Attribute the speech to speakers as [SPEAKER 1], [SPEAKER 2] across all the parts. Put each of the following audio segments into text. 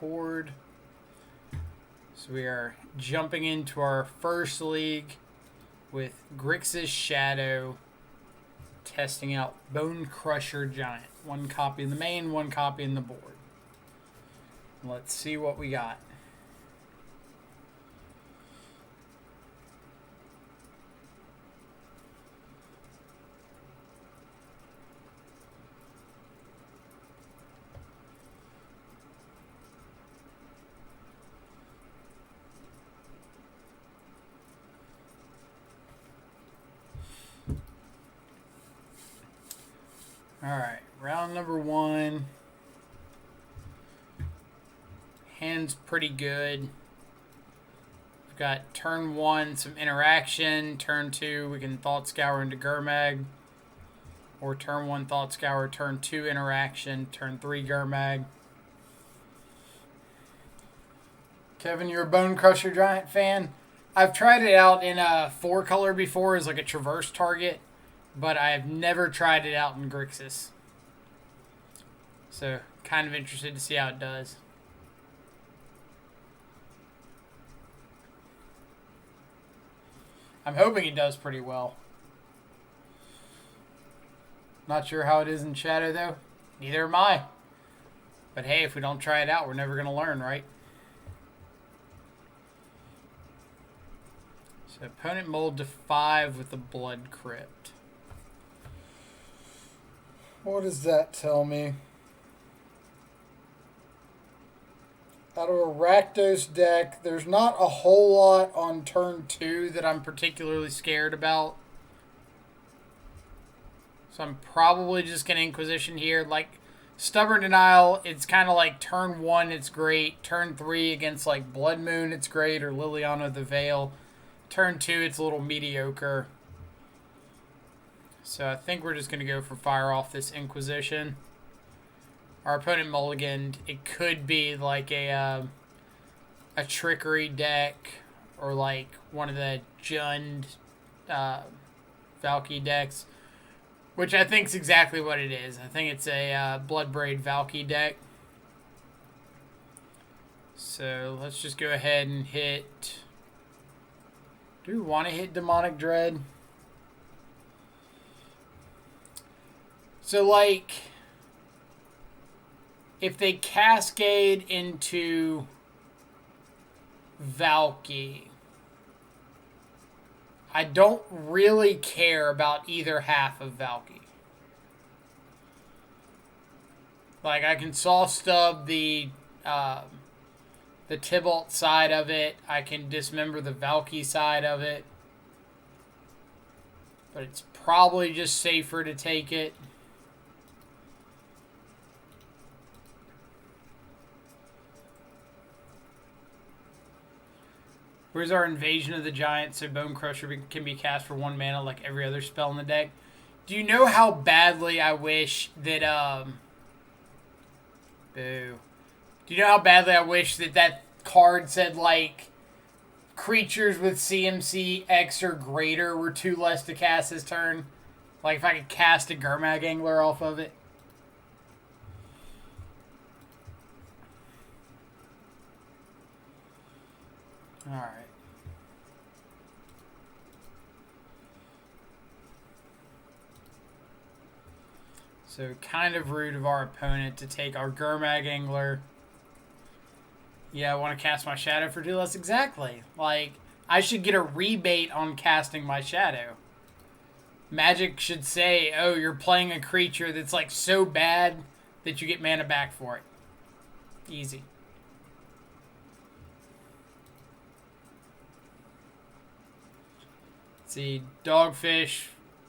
[SPEAKER 1] record. So we are jumping into our first league with Grixis Shadow, testing out Bone Crusher Giant. One copy in the main, one copy in the board. Let's see what we got. Alright, round number one. Hand's pretty good. We've got turn one, some interaction. Turn two, we can Thought Scour into Gurmag. Or turn one, Thought Scour. Turn two, interaction. Turn three, Gurmag. Kevin, you're a Bone Crusher Giant fan? I've tried it out in a 4-color before as like a traverse target, but I've never tried it out in Grixis. So, kind of interested to see how it does. I'm hoping it does pretty well. Not sure how it is in Shadow, though. Neither am I. But hey, if we don't try it out, we're never going to learn, right? So, opponent mold to 5 with the Blood Crypt. What does that tell me? Out of a Rakdos deck, there's not a whole lot on turn 2 that I'm particularly scared about. So I'm probably just going to Inquisition here. Like, Stubborn Denial, it's kind of like turn 1, it's great. Turn 3 against, like, Blood Moon, it's great. Or Liliana the Veil. Turn 2, it's a little mediocre. So I think we're just going to go for fire off this Inquisition. Our opponent mulliganed. It could be like a trickery deck or like one of the Jund Valky decks, which I think is exactly what it is. I think it's a Bloodbraid Valky deck. So let's just go ahead and hit... Do we want to hit Demonic Dread? So like... If they cascade into Valky, I don't really care about either half of Valky. Like, I can Saw Stub the Tybalt side of it. I can dismember the Valky side of it. But it's probably just safer to take it. Where's our Invasion of the Giants so Bone Crusher can be cast for 1 mana like every other spell in the deck? Do you know how badly I wish that, Boo. Do you know how badly I wish that that card said, like, creatures with CMC X or greater were 2 less to cast this turn? Like, if I could cast a Gurmag Angler off of it? Alright. So, kind of rude of our opponent to take our Gurmag Angler. Yeah, I want to cast my Shadow for 2 less. Exactly. Like, I should get a rebate on casting my Shadow. Magic should say, oh, you're playing a creature that's, like, so bad that you get mana back for it. Easy. Let's see, Dogfish.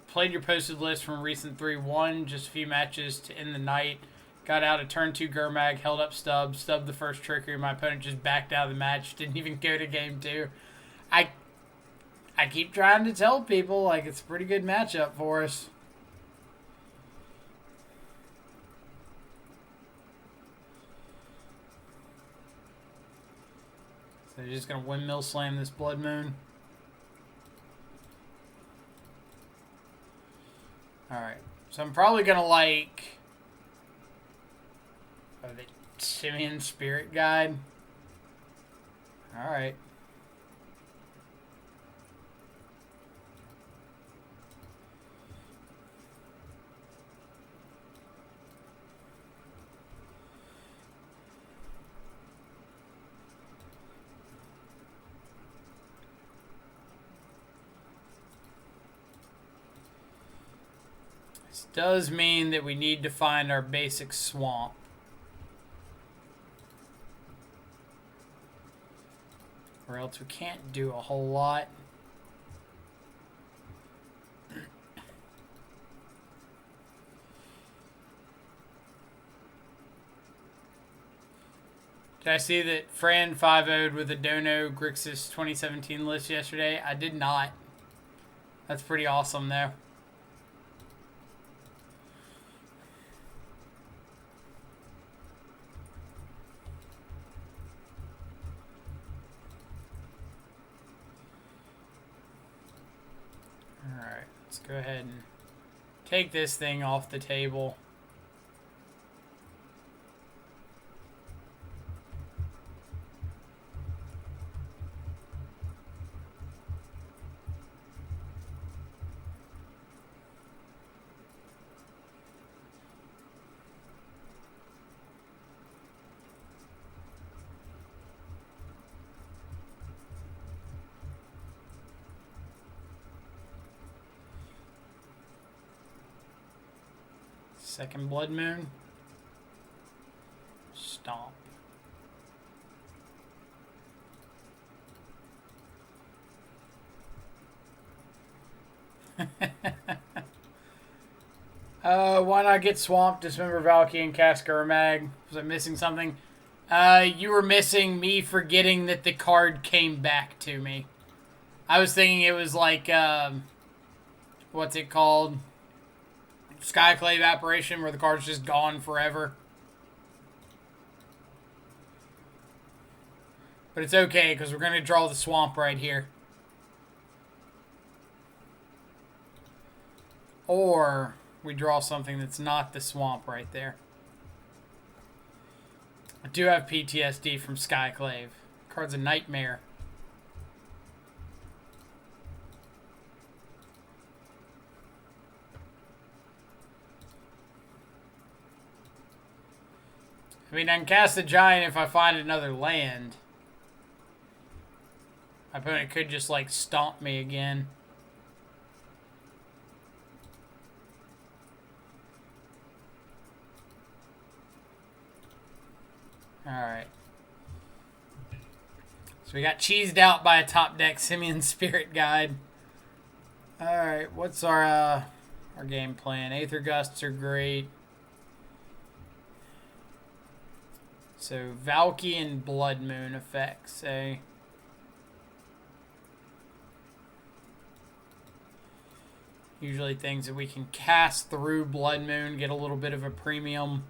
[SPEAKER 1] Played your posted list from recent 3-1, just a few matches to end the night. Got out a turn 2 Gurmag, held up stubbed the first trickery. My opponent just backed out of the match, didn't even go to game 2. I keep trying to tell people, like, it's a pretty good matchup for us. So they're just going to Windmill Slam this Blood Moon. Alright, so I'm probably going to, like... Oh, they Simian Spirit Guide. Alright. This does mean that we need to find our basic swamp. Or else we can't do a whole lot. Did I see that Fran 5-0'd with a Dono Grixis 2017 list yesterday? I did not. That's pretty awesome, though. Alright, let's go ahead and take this thing off the table. Second Blood Moon. Stomp. Why not get swamped? Dismember Valky and cast Gurmag. Was I missing something? You were missing me forgetting that the card came back to me. I was thinking it was like, what's it called? Skyclave Apparition, where the card's just gone forever. But it's okay, because we're going to draw the swamp right here. Or we draw something that's not the swamp right there. I do have PTSD from Skyclave. Card's a nightmare. I mean, I can cast a giant if I find another land. My opponent could just, like, stomp me again. Alright. So we got cheesed out by a top deck Simian Spirit Guide. Alright, what's our game plan? Aether Gusts are great. So, Valky and Blood Moon effects, eh? Usually things that we can cast through Blood Moon, get a little bit of a premium.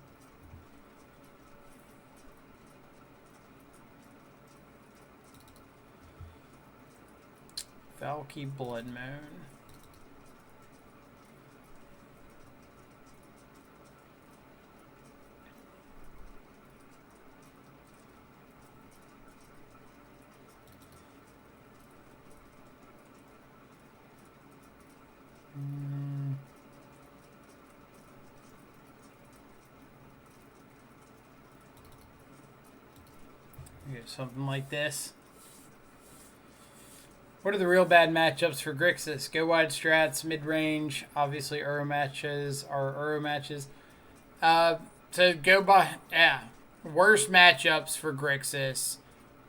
[SPEAKER 1] Valky, Blood Moon. Something like this. What are the real bad matchups for Grixis? Go wide strats, mid-range, obviously Uro matches are Uro matches. To go by, worst matchups for Grixis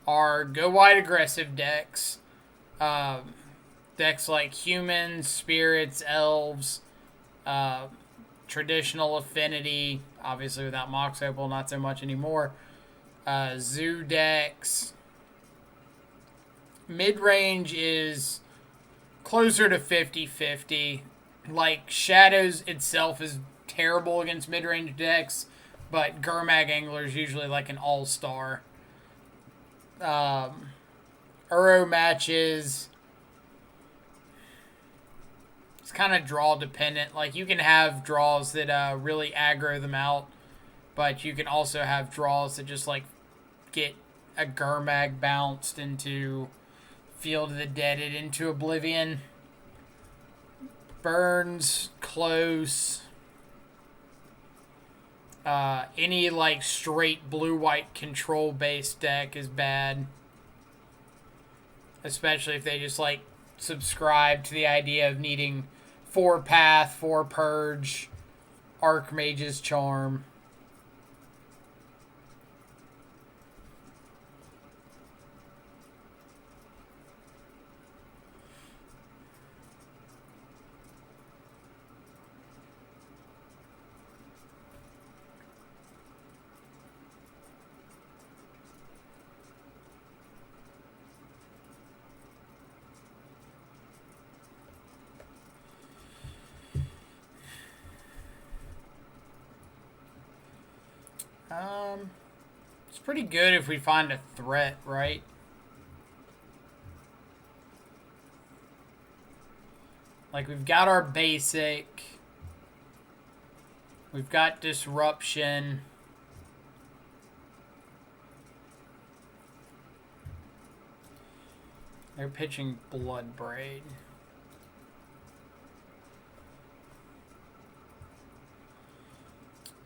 [SPEAKER 1] are go wide aggressive decks. Decks like humans, spirits, elves, traditional affinity, obviously without Mox Opal, not so much anymore. Zoo decks. Mid-range is closer to 50-50. Like, Shadows itself is terrible against mid-range decks, but Gurmag Angler is usually like an all-star. Uro matches, it's kind of draw dependent. Like, you can have draws that really aggro them out. But you can also have draws that just like get a Gurmag bounced into Field of the Deaded into Oblivion. Burns, close. Any like straight blue-white control-based deck is bad. Especially if they just like subscribe to the idea of needing 4 Path, 4 Purge, Archmage's Charm. It's pretty good if we find a threat, right? Like, we've got our basic. We've got disruption. They're pitching Bloodbraid.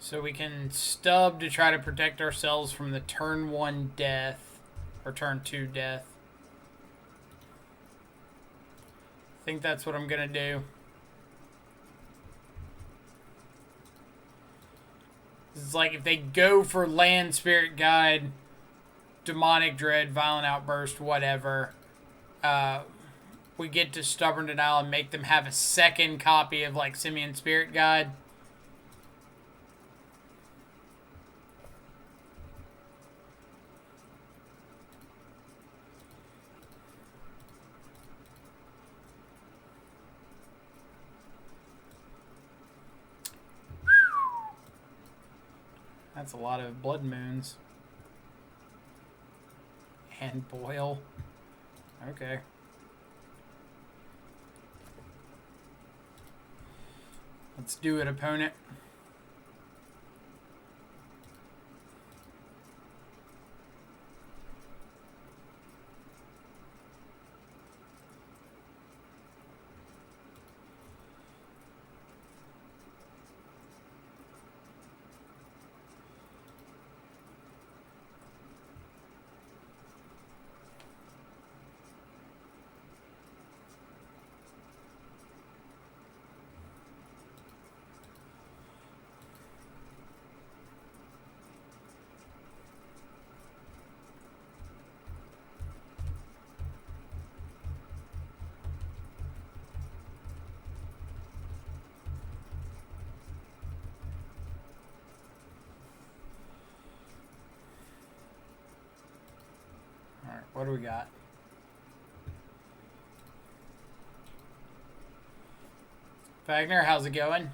[SPEAKER 1] So we can stub to try to protect ourselves from the turn 1 death. Or turn 2 death. I think that's what I'm going to do. It's like if they go for Land Spirit Guide, Demonic Dread, Violent Outburst, whatever, we get to Stubborn Denial and make them have a second copy of like Simian Spirit Guide. That's a lot of Blood Moons. And Boil. Okay. Let's do it, opponent. Alright, what do we got? Wagner, how's it going?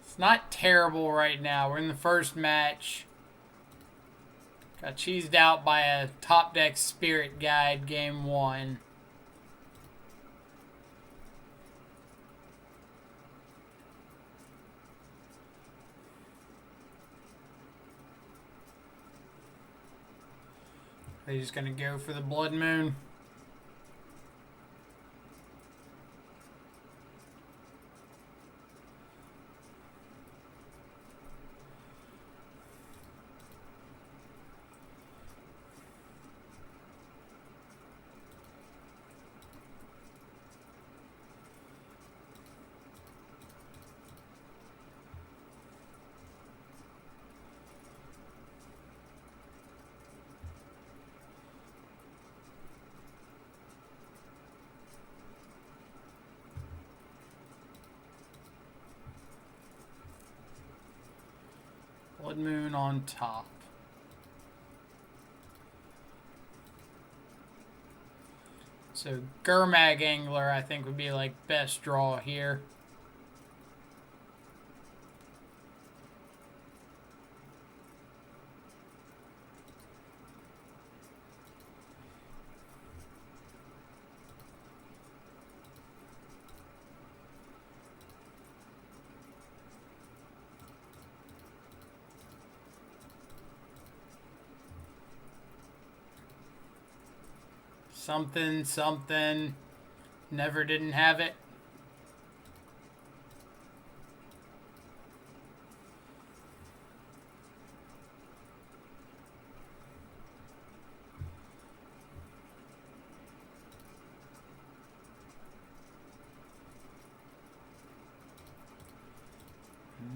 [SPEAKER 1] It's not terrible right now. We're in the first match. Got cheesed out by a top deck Spirit Guide game 1. They're just gonna go for the Blood Moon. Blood Moon on top. So Gurmag Angler, I think, would be like best draw here. Something, something. Never didn't have it.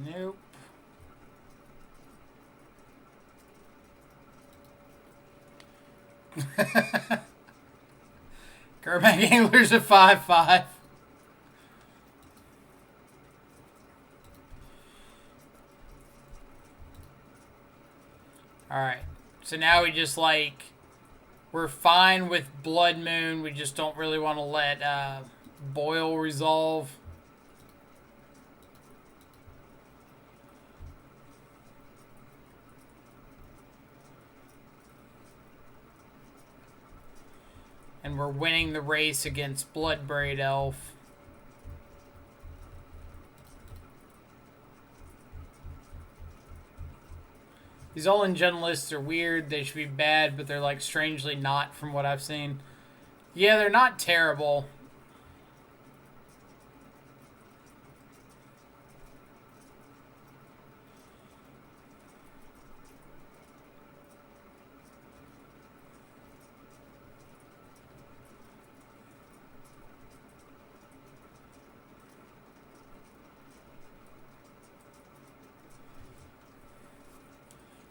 [SPEAKER 1] Nope. Gurmag Angler's a 5-5. Alright. So now we just like... We're fine with Blood Moon. We just don't really want to let Boil resolve. And we're winning the race against Bloodbraid Elf. These all-in-gen lists are weird. They should be bad, but they're like strangely not from what I've seen. Yeah, they're not terrible.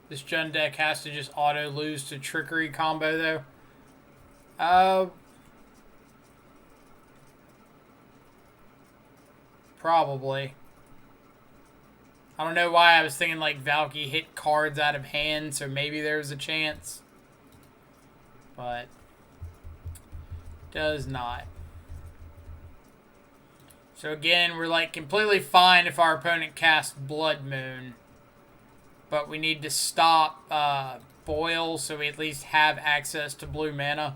[SPEAKER 1] This Jund deck has to just auto lose to Trickery combo, though. Probably. I don't know why I was thinking, like, Valky hit cards out of hand, so maybe there's a chance. But does not. So again, we're, like, completely fine if our opponent casts Blood Moon. But we need to stop Boil so we at least have access to blue mana.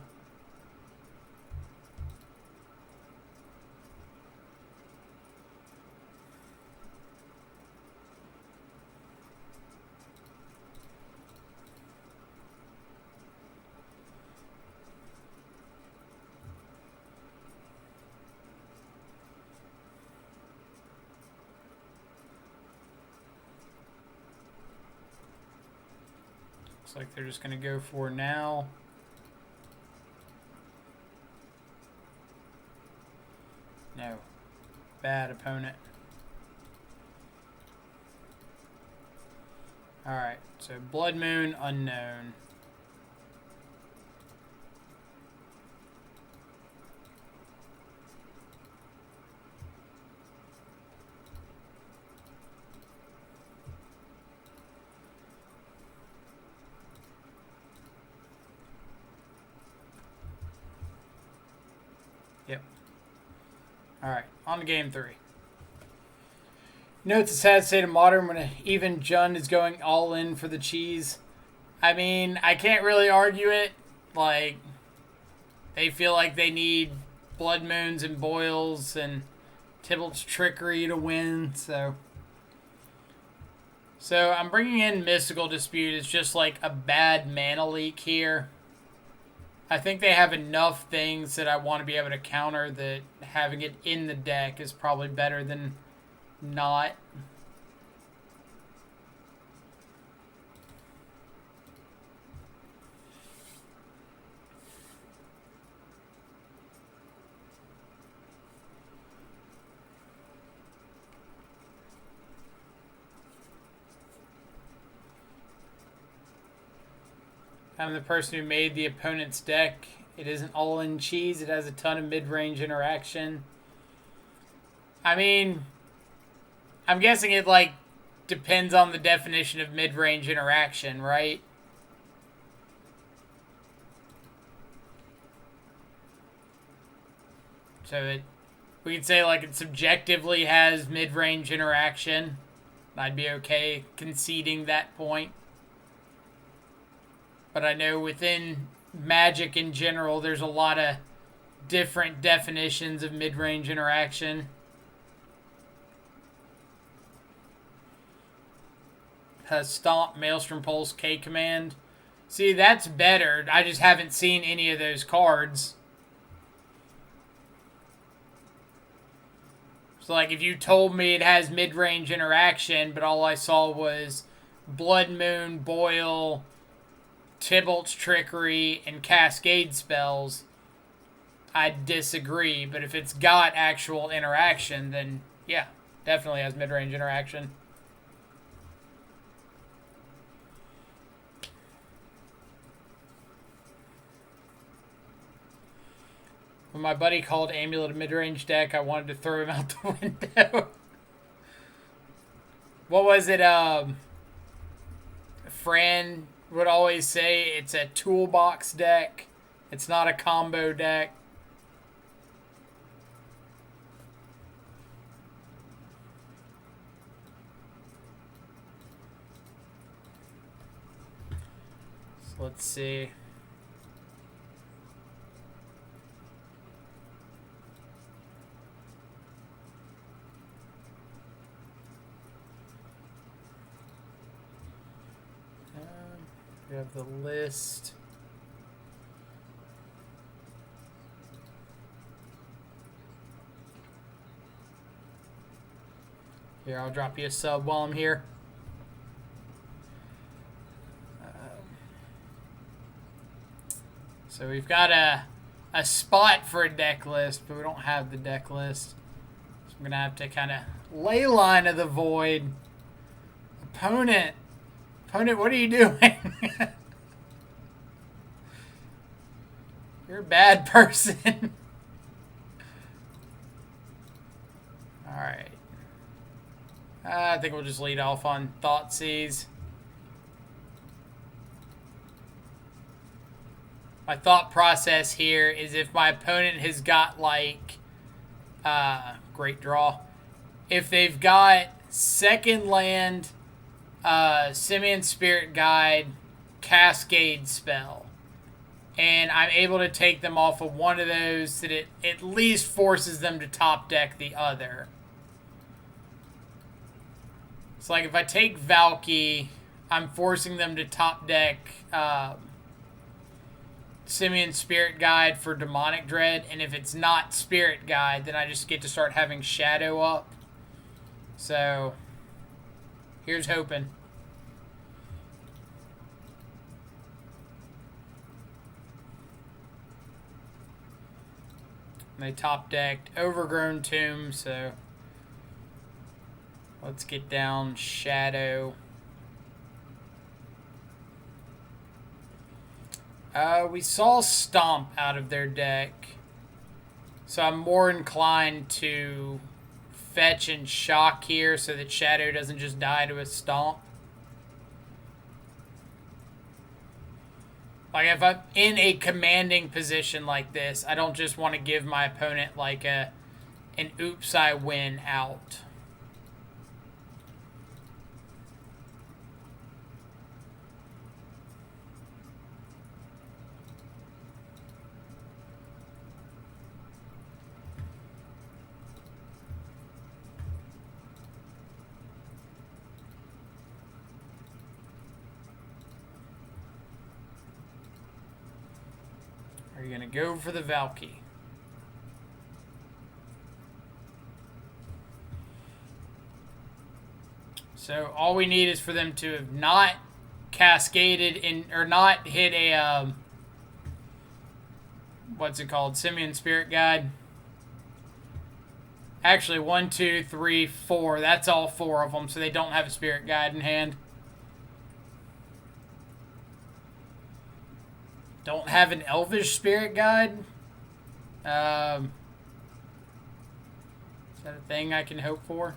[SPEAKER 1] Looks like they're just going to go for now. No. Bad opponent. Alright, so Blood Moon, unknown. Yep. Alright, on to game 3. You know, it's a sad state of Modern when even Jund is going all in for the cheese. I mean, I can't really argue it. Like, they feel like they need Blood Moons and Boils and Tybalt's Trickery to win, so... So, I'm bringing in Mystical Dispute. It's just like a bad mana leak here. I think they have enough things that I want to be able to counter that having it in the deck is probably better than not. I'm the person who made the opponent's deck. It isn't all in cheese. It has a ton of mid-range interaction. I mean, I'm guessing it, like, depends on the definition of mid-range interaction, right? So we could say, like, it subjectively has mid-range interaction. I'd be okay conceding that point. But I know within Magic in general, there's a lot of different definitions of mid-range interaction. Stomp, Maelstrom Pulse, K-Command. See, that's better. I just haven't seen any of those cards. So, like, if you told me it has mid-range interaction, but all I saw was Blood Moon, Boil, Tybalt's Trickery, and Cascade spells, I'd disagree. But if it's got actual interaction, then yeah, definitely has mid-range interaction. When my buddy called Amulet a mid-range deck, I wanted to throw him out the window. What was it? Fran would always say it's a toolbox deck. It's not a combo deck. So let's see. We have the list. Here, I'll drop you a sub while I'm here. So we've got a spot for a deck list, but we don't have the deck list. So I'm going to have to kind of ley line of the void. Opponent, what are you doing? You're a bad person. Alright. I think we'll just lead off on Thoughtseize. My thought process here is if my opponent has got, like, great draw. If they've got second land, Simian Spirit Guide, Cascade spell, and I'm able to take them off of one of those, that it at least forces them to top deck the other. It's like if I take Valky, I'm forcing them to top deck Simian Spirit Guide for Demonic Dread, and if it's not Spirit Guide, then I just get to start having Shadow up. So, here's hoping. They top decked Overgrown Tomb, so let's get down Shadow. We saw Stomp out of their deck, so I'm more inclined to fetch and shock here so that Shadow doesn't just die to a Stomp. Like, if I'm in a commanding position like this, I don't just want to give my opponent, like, an oops, I win out. Are you going to go for the Valky? So all we need is for them to have not cascaded in, or not hit a, what's it called? Simian Spirit Guide. Actually, 1, 2, 3, 4. That's all 4 of them, so they don't have a Spirit Guide in hand. Don't have an Elvish Spirit Guide? Is that a thing I can hope for?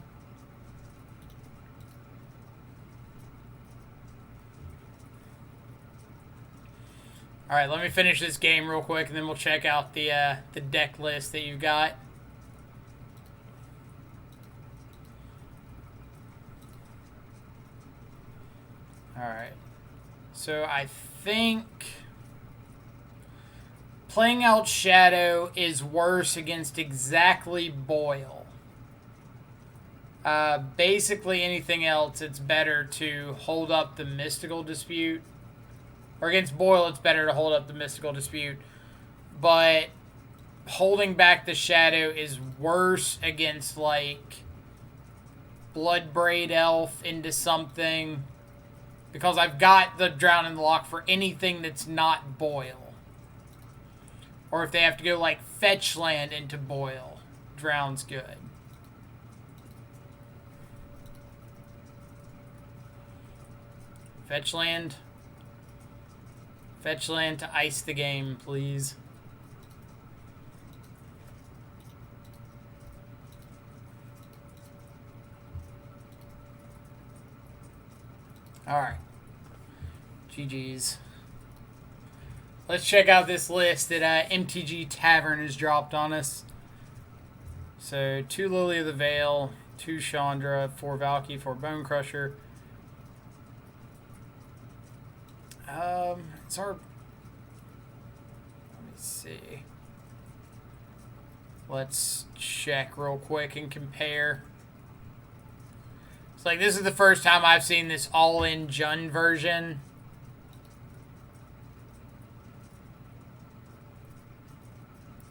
[SPEAKER 1] Alright, let me finish this game real quick, and then we'll check out the deck list that you've got. Alright. So I think playing out Shadow is worse against exactly Boil. Basically anything else, it's better to hold up the Mystical Dispute. Or against Boil, it's better to hold up the Mystical Dispute. But holding back the shadow is worse against, like, Bloodbraid Elf into something. Because I've got the Drown in the Loch for anything that's not Boil. Or if they have to go, like, fetch land into Boil, Drown's good. Fetch land. Fetch land to ice the game, please. Alright. GG's. Let's check out this list that MTG Tavern has dropped on us. So, 2 Lily of the Veil, 2 Chandra, 4 Valky, 4 Bone Crusher. It's our... Let me see. Let's check real quick and compare. It's like, this is the first time I've seen this all-in Jund version.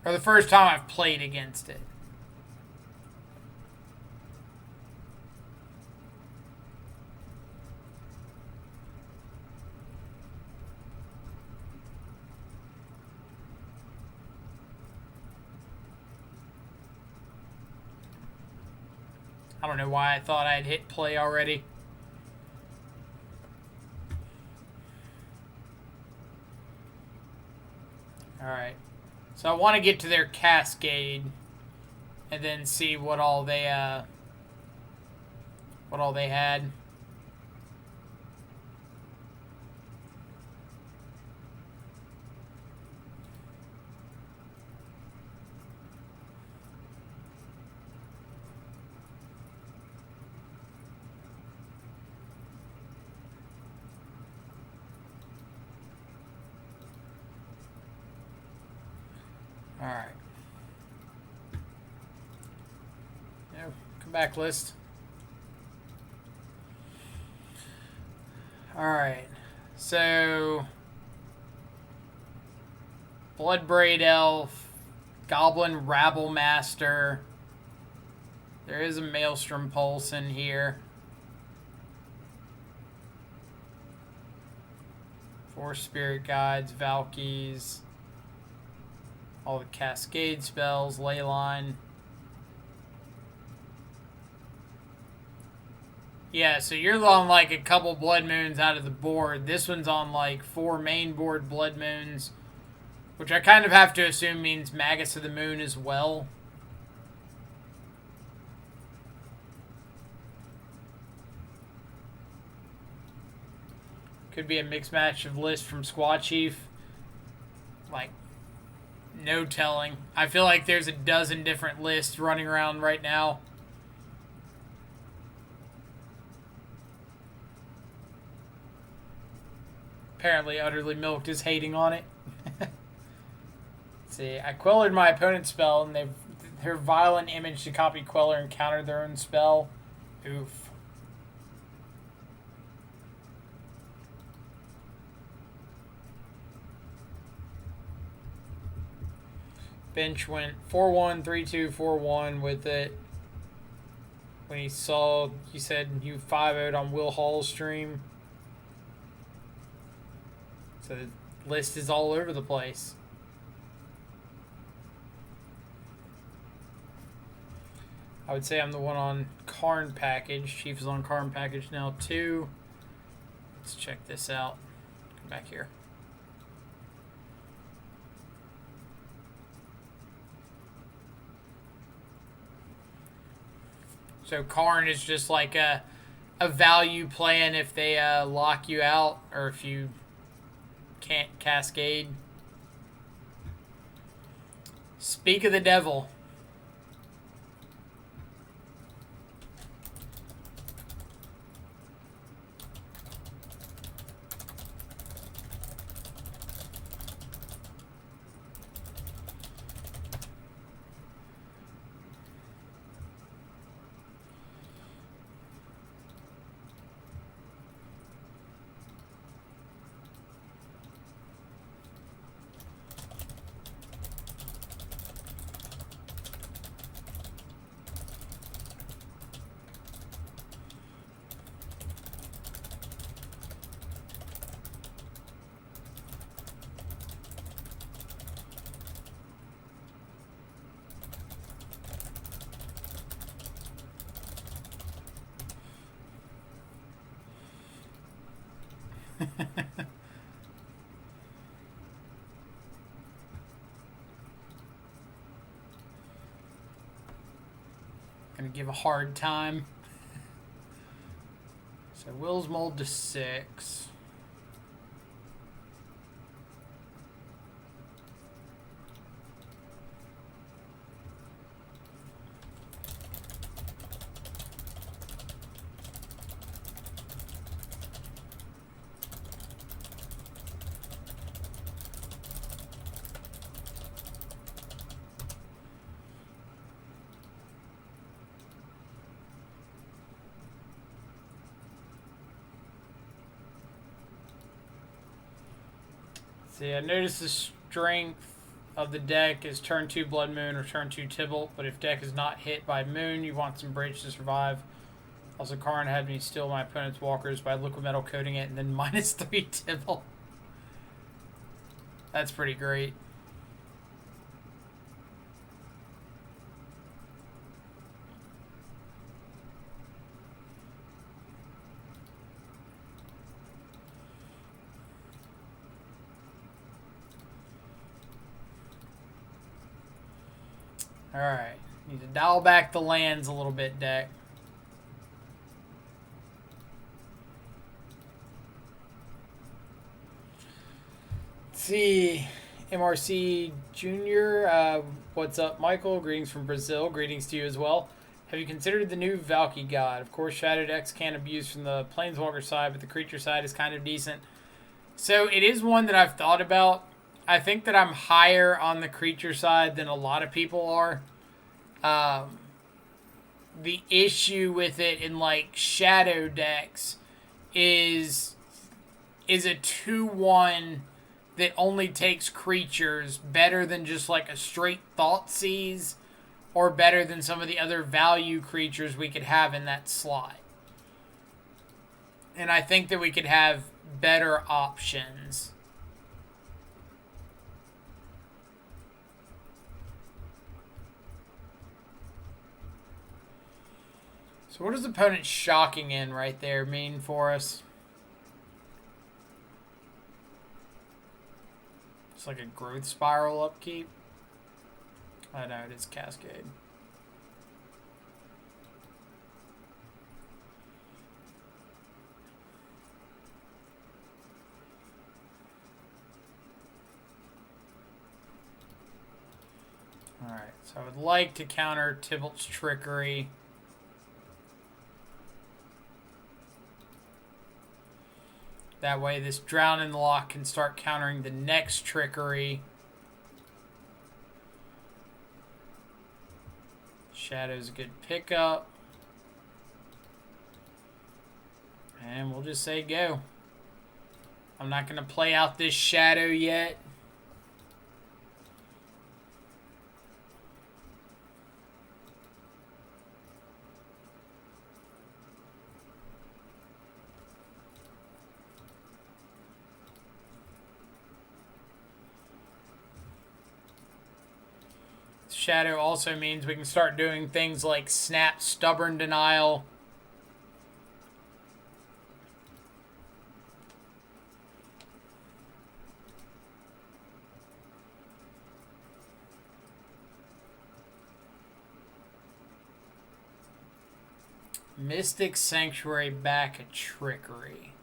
[SPEAKER 1] Or the first time I've played against it. I don't know why I thought I had hit play already. Alright. So I want to get to their Cascade and then see what all they had. Alright. Yeah, come back list. Alright. So Bloodbraid Elf, Goblin Rabble Master. There is a Maelstrom Pulse in here. 4 Spirit Guides, Valkyries. All the Cascade spells, Leyline. Yeah, so you're on like a couple Blood Moons out of the board. This one's on like 4 main board Blood Moons, which I kind of have to assume means Magus of the Moon as well. Could be a mixed match of lists from Squad Chief. Like, no telling. I feel like there's a dozen different lists running around right now. Apparently, Utterly Milked is hating on it. Let's see, I quellered my opponent's spell, and their violent image to copy Queller and counter their own spell. Oof. Bench went 4-1, 3-2, 4-1 with it. When he saw, you said you 5-0'd on Will Hall's stream. So the list is all over the place. I would say I'm the one on Karn package. Chief is on Karn package now too. Let's check this out. Come back here. So Karn is just like a value plan if they lock you out or if you can't Cascade. Speak of the devil. Gonna give a hard time. So Will's mold to 6. See, I noticed the strength of the deck is turn 2 Blood Moon or turn 2 Tybalt, but if deck is not hit by Moon, you want some bridge to survive. Also, Karn had me steal my opponent's walkers by liquid metal coating it and then -3 Tybalt. That's pretty great. Alright. Need to dial back the lands a little bit, deck. Let's see. MRC Jr. What's up, Michael? Greetings from Brazil. Greetings to you as well. Have you considered the new Valky God? Of course, Shadow decks can't abuse from the Planeswalker side, but the creature side is kind of decent. So it is one that I've thought about. I think that I'm higher on the creature side than a lot of people are. The issue with it in like Shadow decks is a 2/1 that only takes creatures better than just like a straight Thoughtseize or better than some of the other value creatures we could have in that slot. And I think that we could have better options. So what does opponent shocking in right there mean for us? It's like a growth spiral upkeep. I know, it is Cascade. Alright, so I would like to counter Tybalt's Trickery. That way this Drown in the Lock can start countering the next Trickery. Shadow's a good pickup. And we'll just say go. I'm not going to play out this Shadow yet. Shadow also means we can start doing things like Snap Stubborn Denial. Mystic Sanctuary back a Trickery.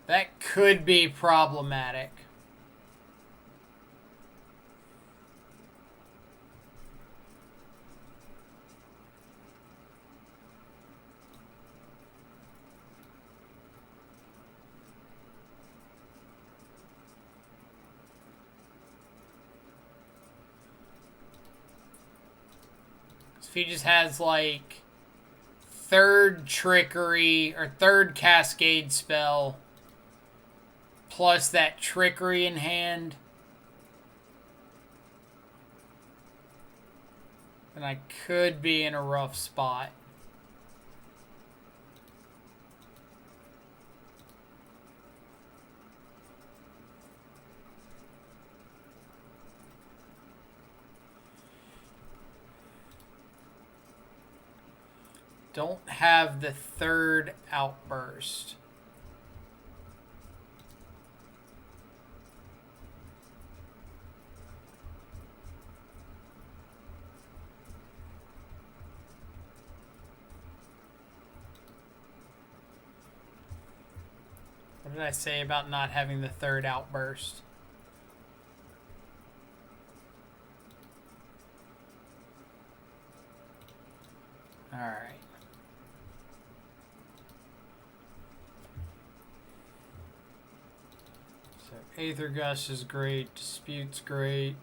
[SPEAKER 1] That could be problematic. If he just has like third Trickery or third Cascade spell plus that Trickery in hand, then I could be in a rough spot. don't have the third outburst. What did I say about not having the third outburst? Alright. So Aether Gust is great. Dispute's great.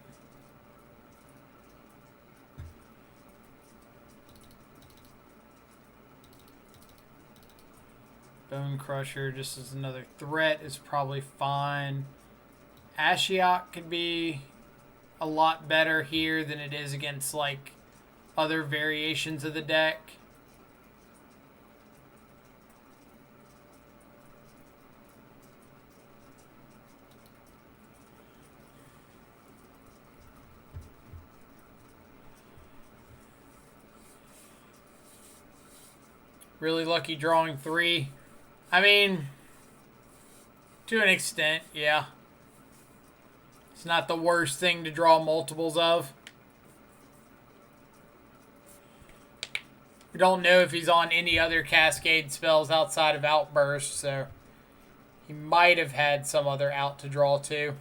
[SPEAKER 1] Bone Crusher just as another threat is probably fine. Ashiok could be a lot better here than it is against like other variations of the deck. Really lucky drawing 3. I mean, to an extent, yeah. It's not the worst thing to draw multiples of. We don't know if he's on any other Cascade spells outside of Outburst, so he might have had some other out to draw to.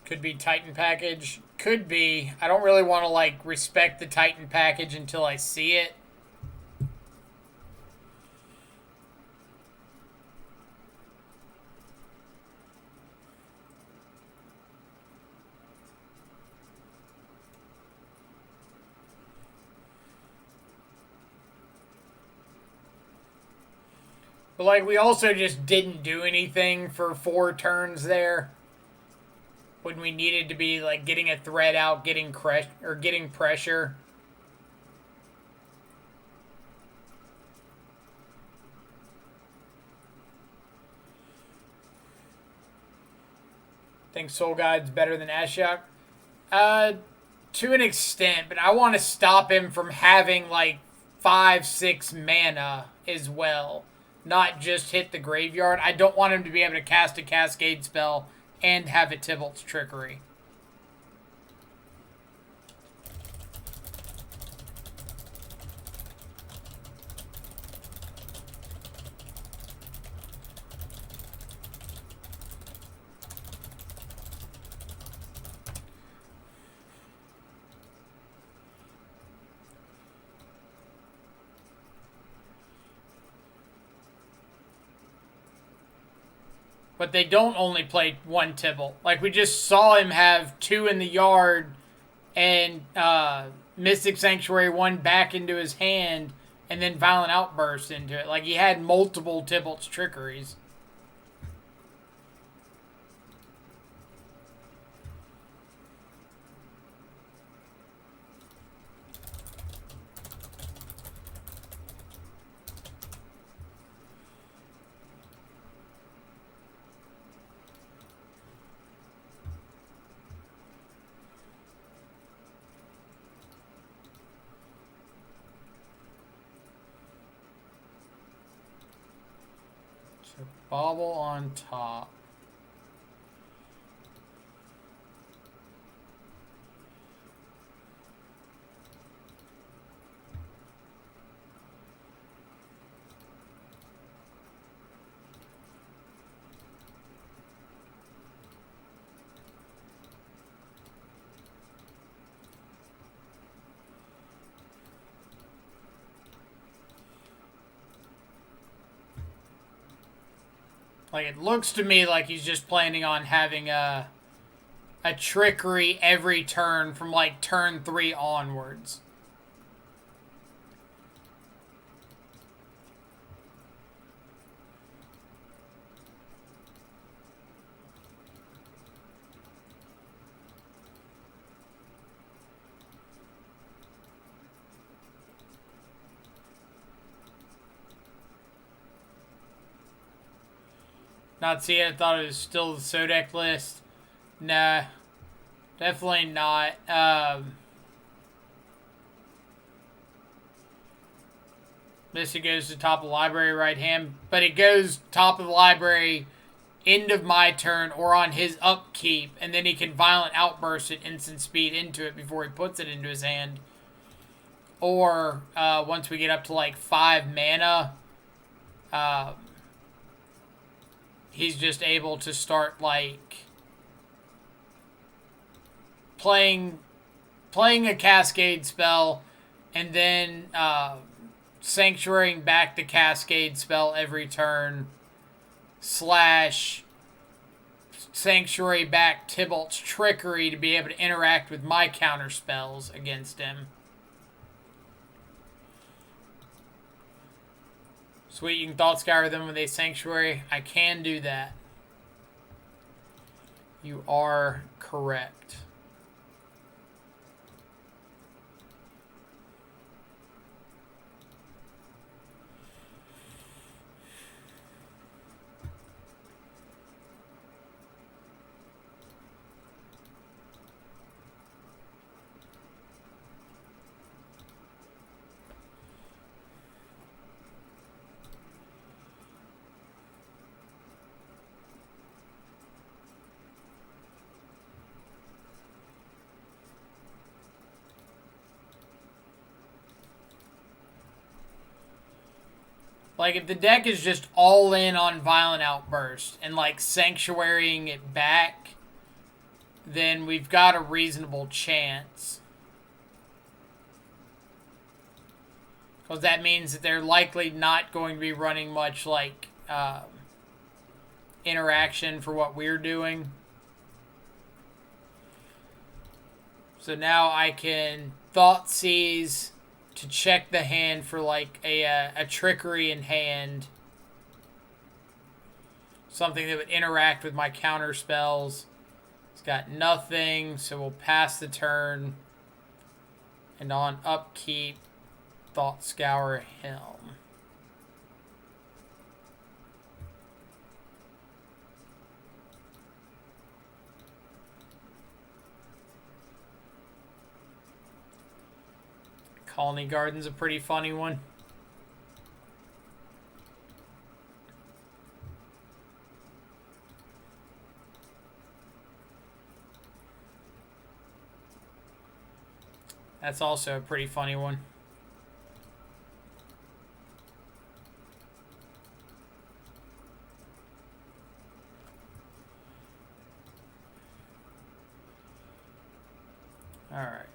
[SPEAKER 1] Could be Titan package. Could be. I don't really want to, like, respect the Titan package until I see it. But, like, we also just didn't do anything for 4 turns there. When we needed to be, like, getting a threat out, getting pressure. Think Soul Guide's better than Ashiok? To an extent, but I want to stop him from having, like, 5-6 mana as well. Not just hit the graveyard. I don't want him to be able to cast a Cascade spell and have a Tybalt's Trickery. But they don't only play 1 Tibalt. Like, we just saw him have 2 in the yard and Mystic Sanctuary 1 back into his hand and then Violent Outburst into it. Like, he had multiple Tybalt's Trickeries. Bobble on top. Like, it looks to me like he's just planning on having a Trickery every turn from, like, turn 3 onwards. Not see it. I thought it was still the Sodec list. Nah, definitely not. Misty goes to top of the library right hand, but it goes top of the library, end of my turn, or on his upkeep, and then he can violent outburst at instant speed into it before he puts it into his hand. Or once we get up to like 5 mana, he's just able to start like playing a cascade spell, and then sanctuarying back the cascade spell every turn, / sanctuary back Tybalt's trickery to be able to interact with my counter spells against him. Sweet, you can Thought Scour them with a sanctuary. I can do that. You are correct. Like, if the deck is just all in on Violent Outburst and, like, sanctuarying it back, then we've got a reasonable chance. Because that means that they're likely not going to be running much, like, interaction for what we're doing. So now I can Thoughtseize to check the hand for like a trickery in hand. Something that would interact with my counter spells. It's got nothing, so we'll pass the turn. And on upkeep, Thought Scour Helm. Colony Garden's a pretty funny one. That's also a pretty funny one. Alright.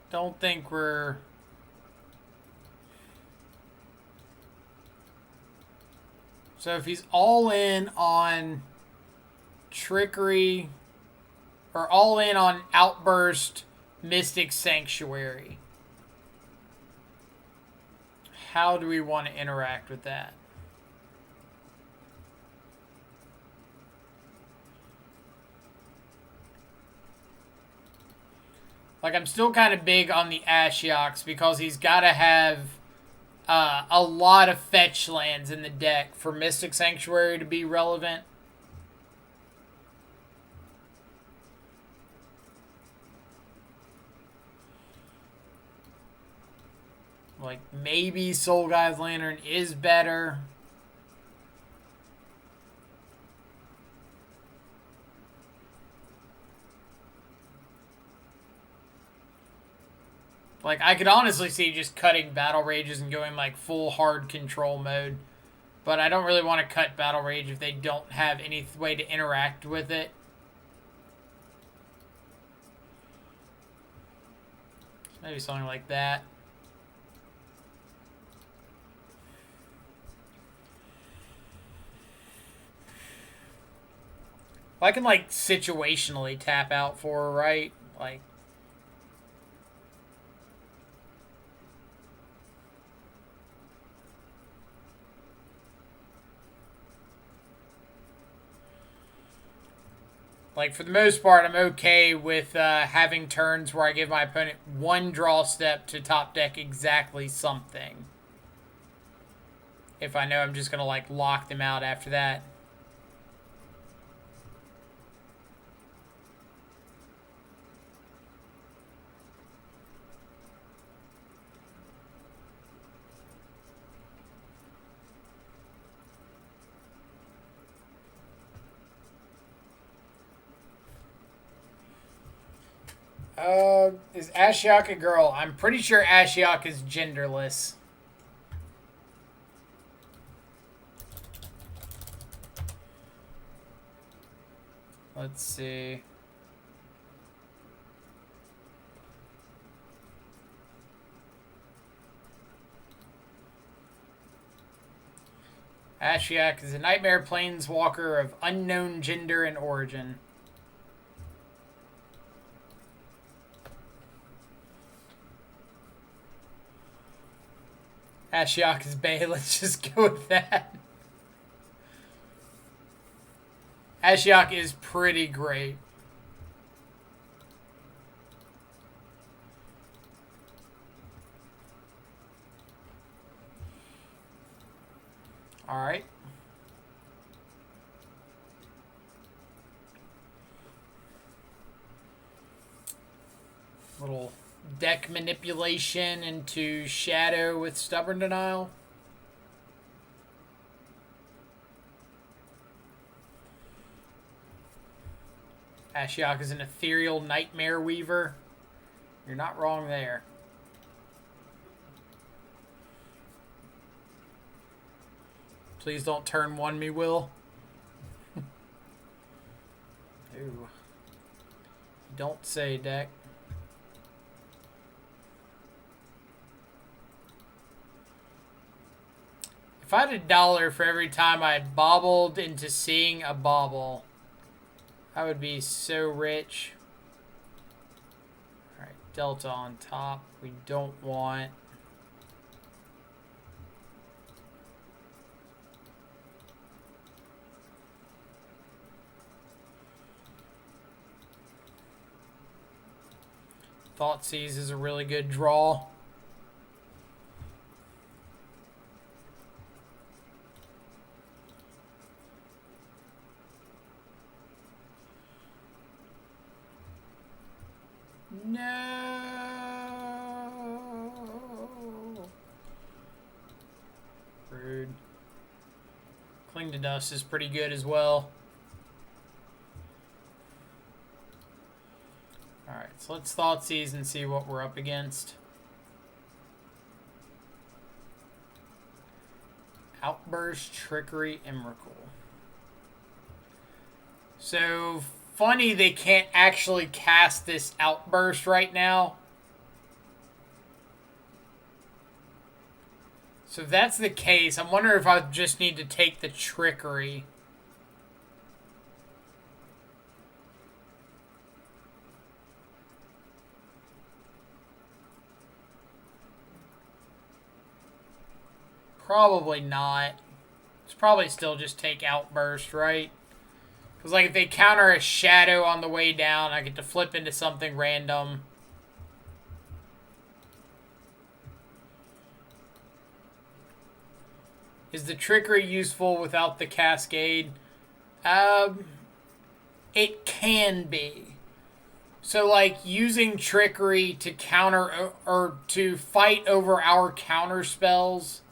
[SPEAKER 1] Don't think we're... So if he's all in on trickery, or all in on Outburst, Mystic Sanctuary, how do we want to interact with that? Like, I'm still kind of big on the Ashioks because he's got to have a lot of fetch lands in the deck for Mystic Sanctuary to be relevant. Like, maybe Soul Guy's Lantern is better. Like, I could honestly see just cutting Battle Rages and going, like, full hard control mode. But I don't really want to cut Battle Rage if they don't have any way to interact with it. Maybe something like that. Well, I can, like, situationally tap out for her, right? Like... Like, for the most part, I'm okay with having turns where I give my opponent one draw step to top deck exactly something. If I know I'm just going to, like, lock them out after that. Is Ashiok a girl? I'm pretty sure Ashiok is genderless. Let's see. Ashiok is a nightmare planeswalker of unknown gender and origin. Ashiok is bae. Let's just go with that. Ashiok is pretty great. All right. Little deck manipulation into Shadow with Stubborn Denial. Ashiok is an ethereal nightmare weaver. You're not wrong there. Please don't turn one me, Will. Ooh. Don't say, deck. If I had $1 for every time I bobbled into seeing a bobble, I would be so rich. Alright, Delta on top. We don't want. Thoughtseize is a really good draw. No. Rude. Cling to Dust is pretty good as well. Alright, so let's Thoughtseize and see what we're up against. Outburst, Trickery, Emrakul. So, funny they can't actually cast this Outburst right now. So if that's the case, I'm wondering if I just need to take the Trickery. Probably not. It's probably still just take Outburst, right? Because, like, if they counter a Shadow on the way down, I get to flip into something random. Is the Trickery useful without the Cascade? It can be. So, like, using Trickery to counter or to fight over our counter spells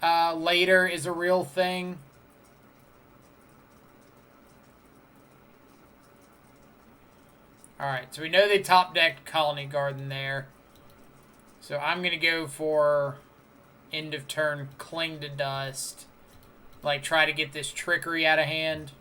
[SPEAKER 1] later is a real thing. Alright, so we know they top decked Colony Garden there. So I'm going to go for end of turn Cling to Dust. Like, try to get this Trickery out of hand.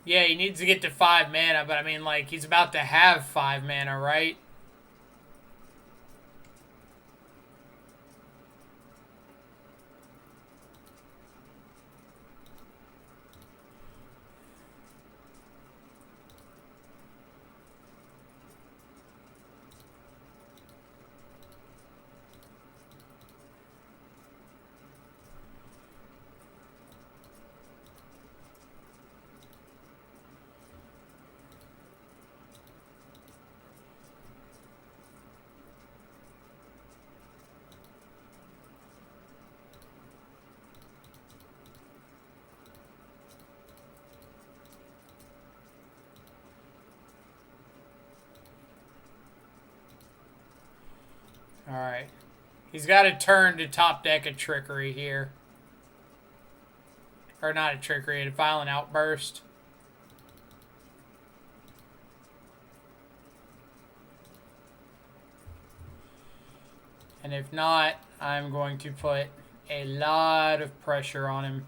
[SPEAKER 1] Yeah, he needs to get to 5 mana, but I mean, like, he's about to have 5 mana, right? Alright. He's got to turn to top deck a trickery here. Or not a trickery, a violent outburst. And if not, I'm going to put a lot of pressure on him.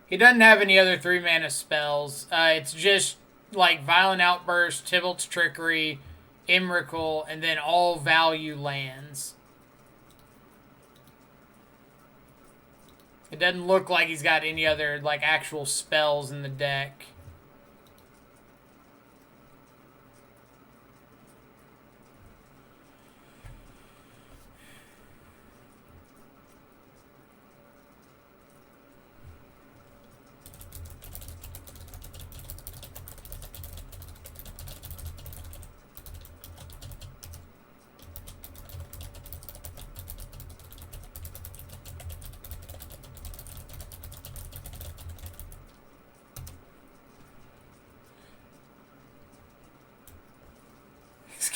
[SPEAKER 1] He doesn't have any other 3-mana spells. It's just like Violent Outburst, Tybalt's Trickery, Emrakul, and then all value lands. It doesn't look like he's got any other like actual spells in the deck.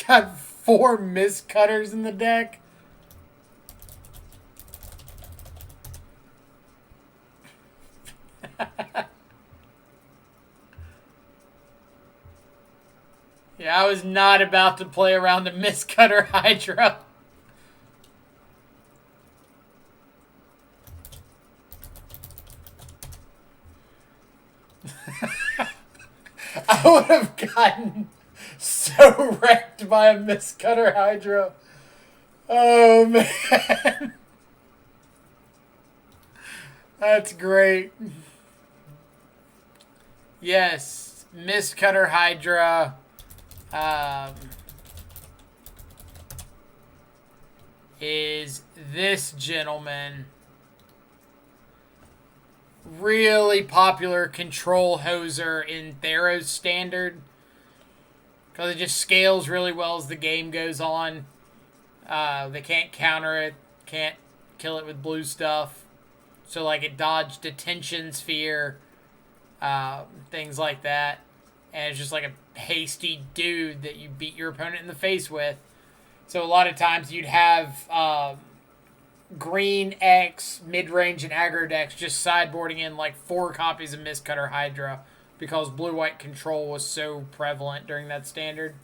[SPEAKER 1] Got 4 Mist Cutters in the deck. Yeah, I was not about to play around the Mist Cutter Hydra. I would have gotten so wrecked by a Mist Cutter Hydra. Oh, man. That's great. Yes, Mist Cutter Hydra. Is this gentleman. Really popular control hoser in Theros Standard. Because it just scales really well as the game goes on. They can't counter it. Can't kill it with blue stuff. So, like, it dodged Detention Sphere. Things like that. And it's just like a hasty dude that you beat your opponent in the face with. So, a lot of times you'd have green X, mid-range, and aggro decks just sideboarding in like 4 copies of Mist Cutter Hydra. Because blue-white control was so prevalent during that standard.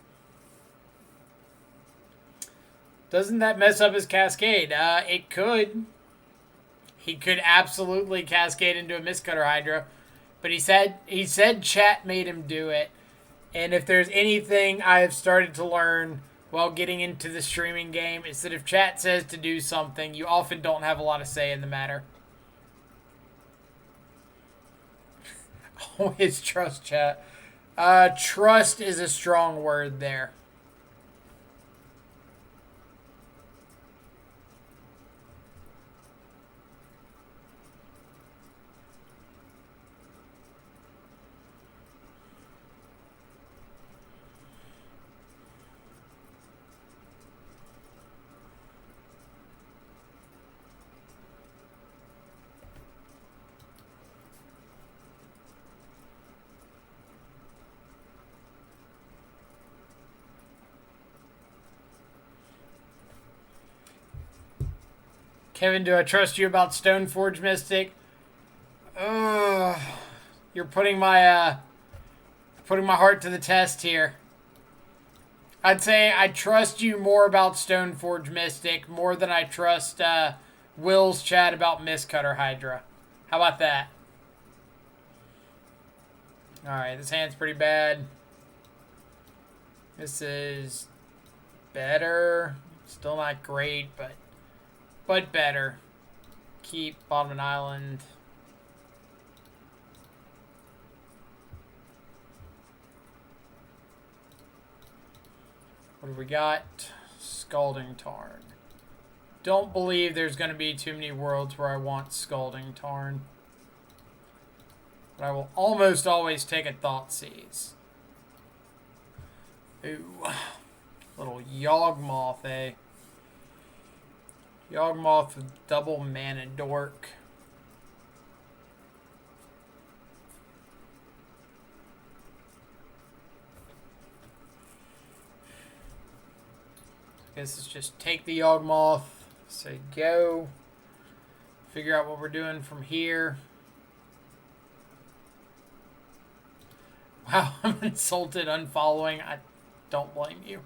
[SPEAKER 1] Doesn't that mess up his Cascade? It could. He could absolutely cascade into a Mist Cutter Hydra. But he said chat made him do it. And if there's anything I have started to learn while getting into the streaming game, it's that if chat says to do something, you often don't have a lot of say in the matter. Always trust chat. Trust is a strong word there. Kevin, do I trust you about Stoneforge Mystic? You're putting my heart to the test here. I'd say I trust you more about Stoneforge Mystic more than I trust Will's chat about Mist Cutter Hydra. How about that? Alright, this hand's pretty bad. This is better. Still not great, but better. Keep bottom of an island. What do we got? Scalding Tarn. Don't believe there's going to be too many worlds where I want Scalding Tarn. But I will almost always take a Thoughtseize. Ooh. Little Yawgmoth, eh? Yawgmoth with double mana dork. Guess it's just take the Yawgmoth, say go, figure out what we're doing from here. Wow, I'm insulted unfollowing. I don't blame you.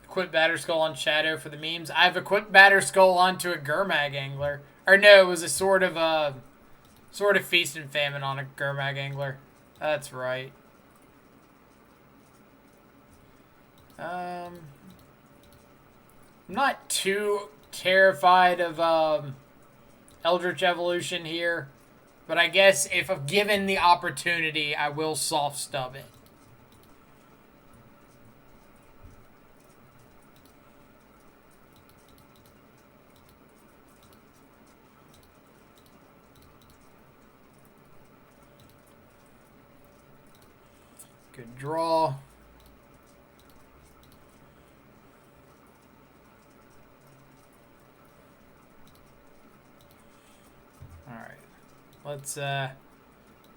[SPEAKER 1] Equip Batterskull on Shadow for the memes. I've equipped Batterskull onto a Gurmag Angler. Or no, it was a sort of Feast and Famine on a Gurmag Angler. That's right. I'm not too terrified of Eldritch Evolution here, but I guess if I'm given the opportunity, I will soft stub it. Good draw. Alright. Let's go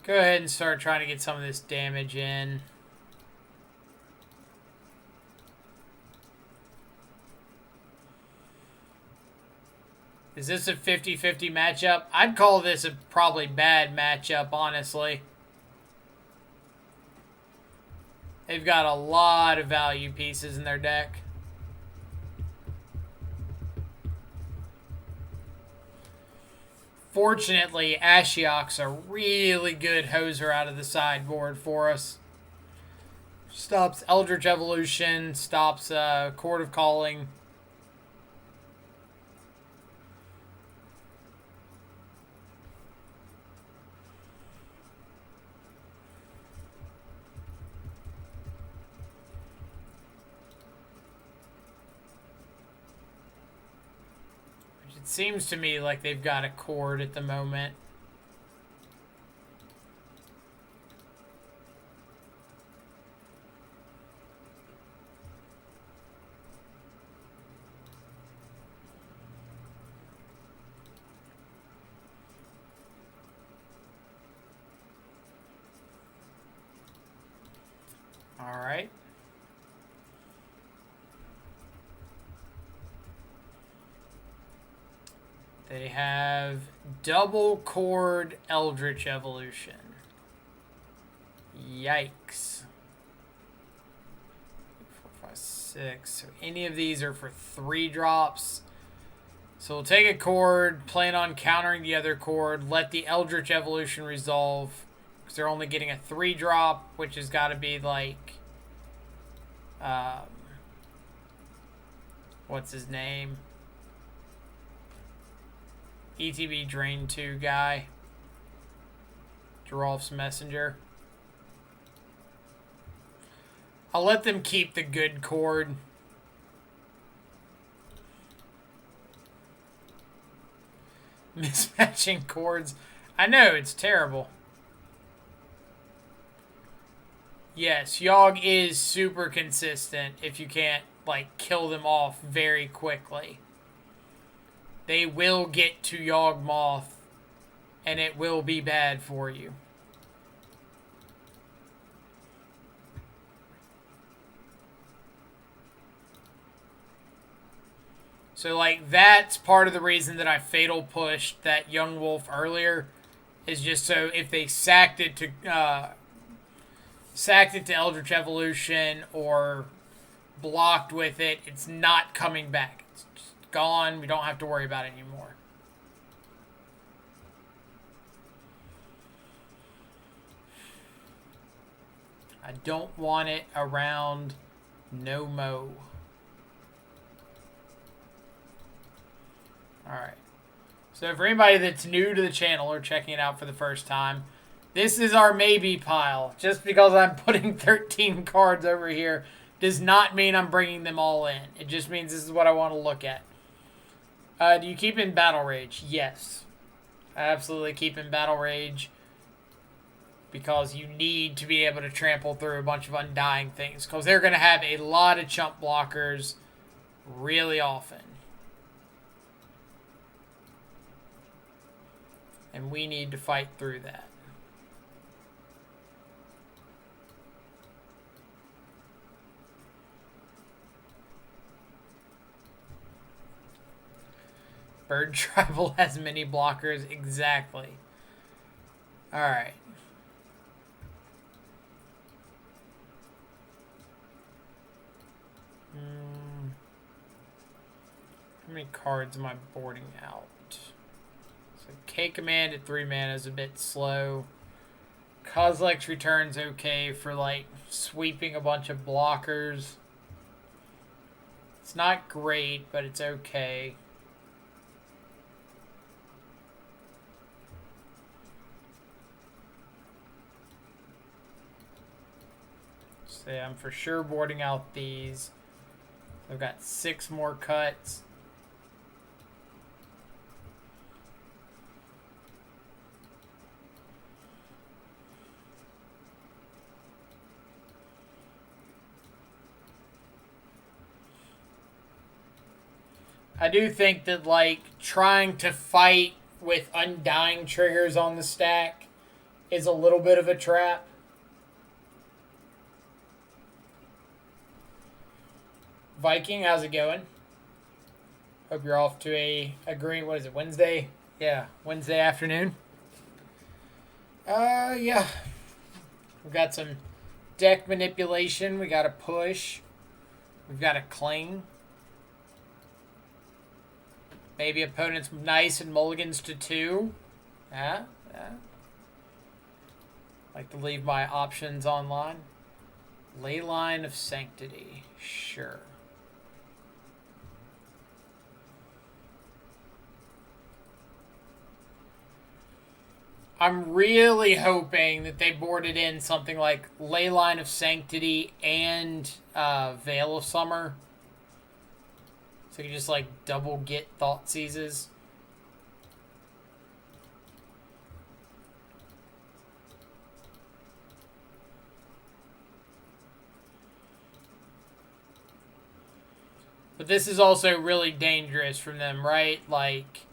[SPEAKER 1] ahead and start trying to get some of this damage in. Is this a 50-50 matchup? I'd call this a probably bad matchup, honestly. They've got a lot of value pieces in their deck. Fortunately, Ashiok's a really good hoser out of the sideboard for us. Stops Eldritch Evolution, stops Chord of Calling. It seems to me like they've got a Chord at the moment. All right. They have double Chord Eldritch Evolution. Yikes. 4, 5, 6. So any of these are for 3 drops. So we'll take a Chord, plan on countering the other Chord, let the Eldritch Evolution resolve. Because they're only getting a 3 drop, which has got to be like... what's his name? ETB Drain 2 guy. Geralf's Messenger. I'll let them keep the good Chord. Mismatching chords. I know, it's terrible. Yes, Yogg is super consistent if you can't, like, kill them off very quickly. They will get to Yawgmoth, and it will be bad for you. So, like, that's part of the reason that I Fatal pushed that Young Wolf earlier, is just so if they sacked it to Eldritch Evolution or blocked with it, it's not coming back. It's just gone. We don't have to worry about it anymore. I don't want it around no mo. Alright. So for anybody that's new to the channel or checking it out for the first time, this is our maybe pile. Just because I'm putting 13 cards over here does not mean I'm bringing them all in. It just means this is what I want to look at. Do you keep in Battle Rage? Yes. I absolutely keep in Battle Rage. Because you need to be able to trample through a bunch of Undying things. Because they're going to have a lot of chump blockers really often. And we need to fight through that. Bird Tribal has many blockers. Exactly. Alright. How many cards am I boarding out? So K command at 3 mana is a bit slow. Kozilek's Return's okay for like sweeping a bunch of blockers. It's not great, but it's okay. So yeah, I'm for sure boarding out these. I've got 6 more cuts. I do think that, like, trying to fight with Undying triggers on the stack is a little bit of a trap. Viking, how's it going? Hope you're off to a green, what is it, Wednesday? Yeah, Wednesday afternoon. Yeah. We've got some deck manipulation. We got to push. We've got to cling. Maybe opponent's nice and mulligans to 2. Yeah. Like to leave my options online. Leyline of Sanctity. Sure. I'm really hoping that they boarded in something like Leyline of Sanctity and Veil of Summer. So you can just like double get Thought Seizes. But this is also really dangerous from them, right? Like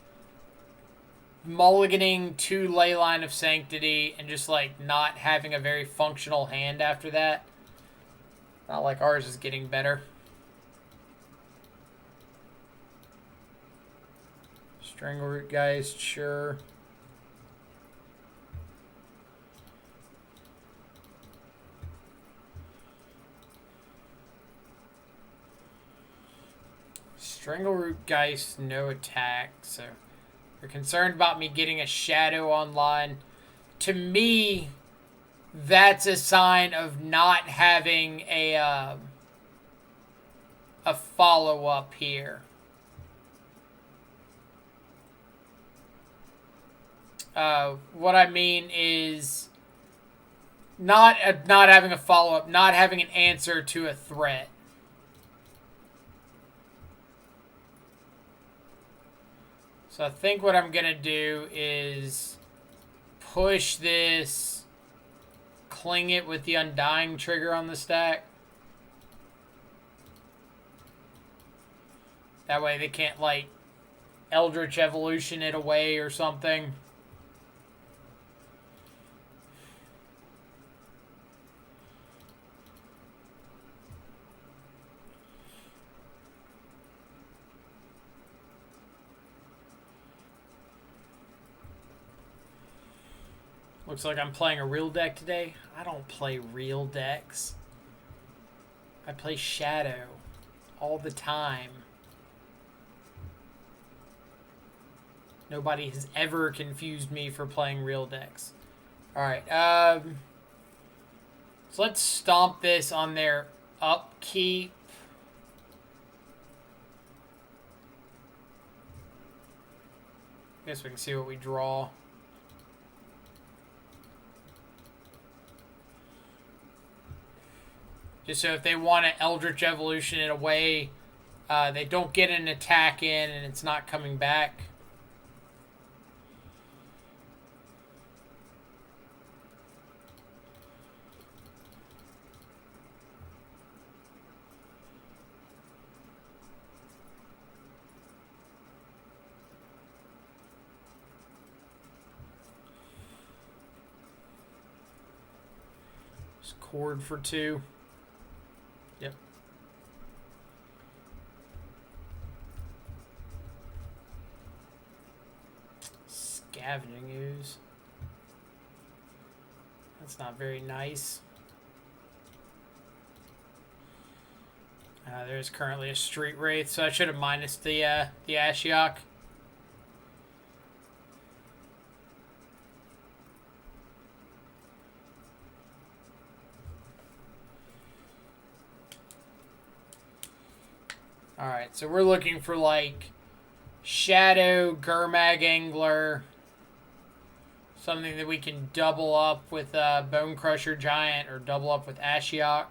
[SPEAKER 1] mulliganing 2 Leyline of Sanctity and just like not having a very functional hand after that. Not like ours is getting better. Strangleroot guys, sure. Strangleroot Geist, no attack, so you're concerned about me getting a shadow online. To me, that's a sign of not having a follow-up here. What I mean is not having a follow-up, not having an answer to a threat. So I think what I'm going to do is push this, cling it with the Undying trigger on the stack. That way they can't, like, Eldritch Evolution it away or something. Looks like I'm playing a real deck today. I don't play real decks. I play Shadow all the time. Nobody has ever confused me for playing real decks. Alright, so let's stomp this on their upkeep. Guess we can see what we draw. Just so if they want to Eldritch Evolution it away, they don't get an attack in and it's not coming back. Just cord for 2. Yep. Scavenging Ooze. That's not very nice. There's currently a Street Wraith, so I should have minus the Ashiok. Alright, so we're looking for, like, Shadow, Gurmag Angler, something that we can double up with Bone Crusher Giant or double up with Ashiok.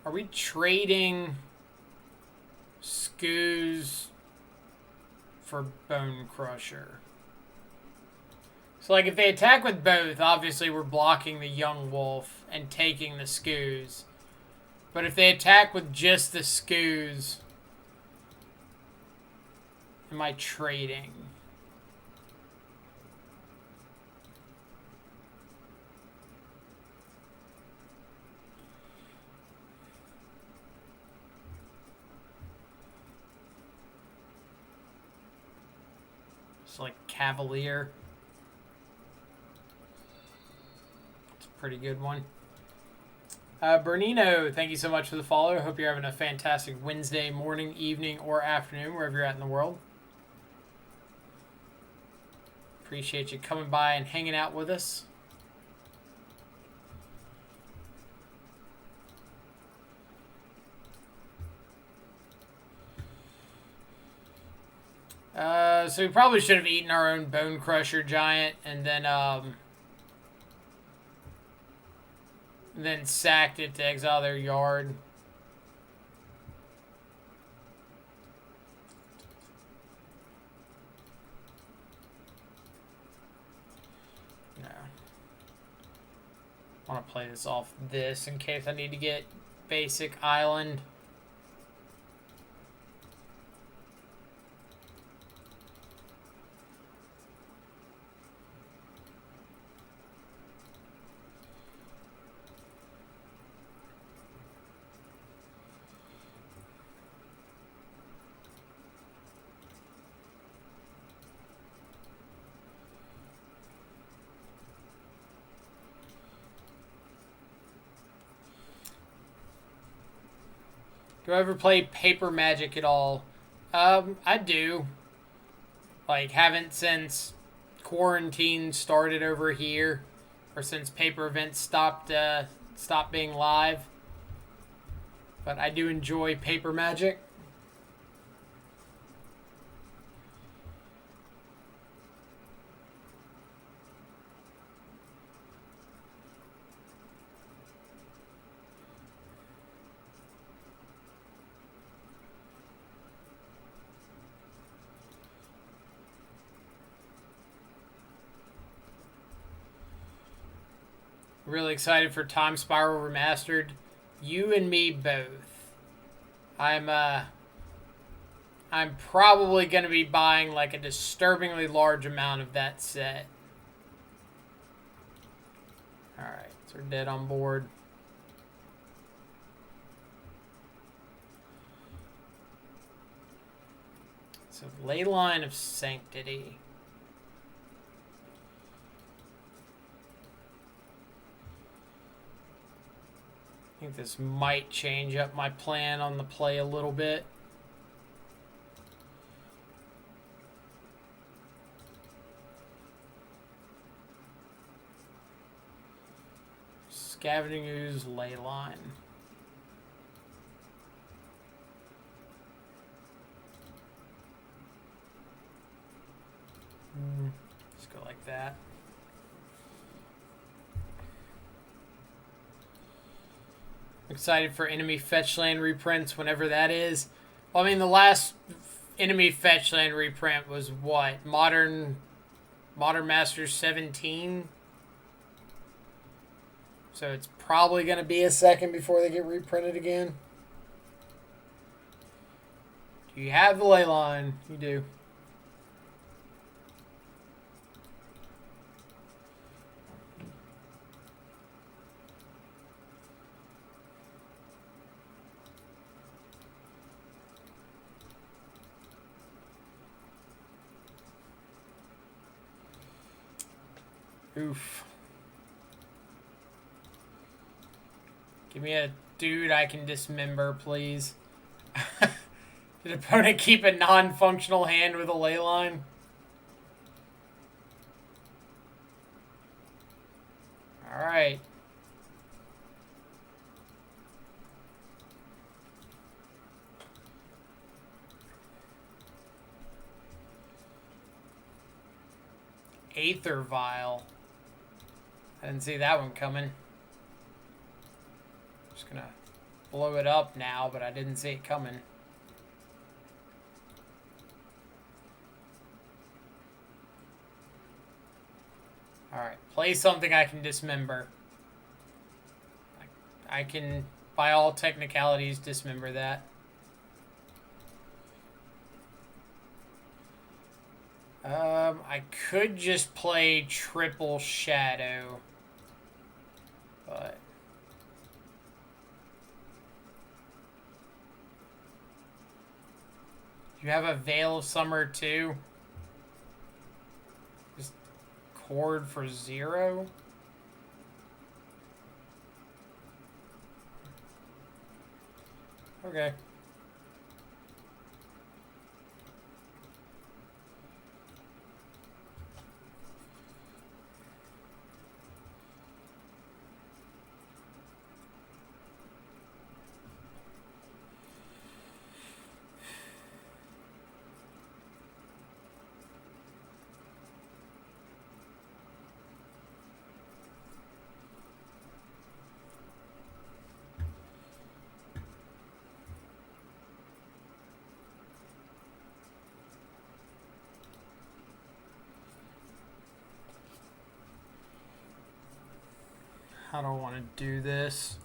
[SPEAKER 1] Are we trading Skoos for Bone Crusher? So, like, if they attack with both, obviously we're blocking the Young Wolf and taking the Skoos. But if they attack with just the Skoos, am I trading? Like Cavalier. It's a pretty good one. Bernino, thank you so much for the follow. Hope you're having a fantastic Wednesday morning, evening, or afternoon, wherever you're at in the world. Appreciate you coming by and hanging out with us. So we probably should have eaten our own Bone Crusher Giant and then sacked it to exile their yard. No. I want to play this off this in case I need to get basic island. Do I ever play Paper Magic at all? I do. Like, haven't since quarantine started over here, or since paper events stopped being live. But I do enjoy Paper Magic. Really excited for Time Spiral Remastered. You and me both. I'm probably going to be buying like a disturbingly large amount of that set. Alright, so we're dead on board. So Leyline of Sanctity. I think this might change up my plan on the play a little bit. Scavenging Ooze, Leyline. Let's go like that. Excited for enemy fetchland reprints whenever that is. Well, I mean, the last enemy fetchland reprint was what? Modern Masters 17? So it's probably going to be a second before they get reprinted again. You have the ley line. You do. Oof. Give me a dude I can dismember, please. Did opponent keep a non-functional hand with a ley line? Alright. Aether Vial. I didn't see that one coming. Just gonna blow it up now, but I didn't see it coming. Alright, play something I can dismember. I can, by all technicalities, dismember that. I could just play triple shadow, but you have a Veil of Summer too. Just chord for 0. Okay. I don't want to do this.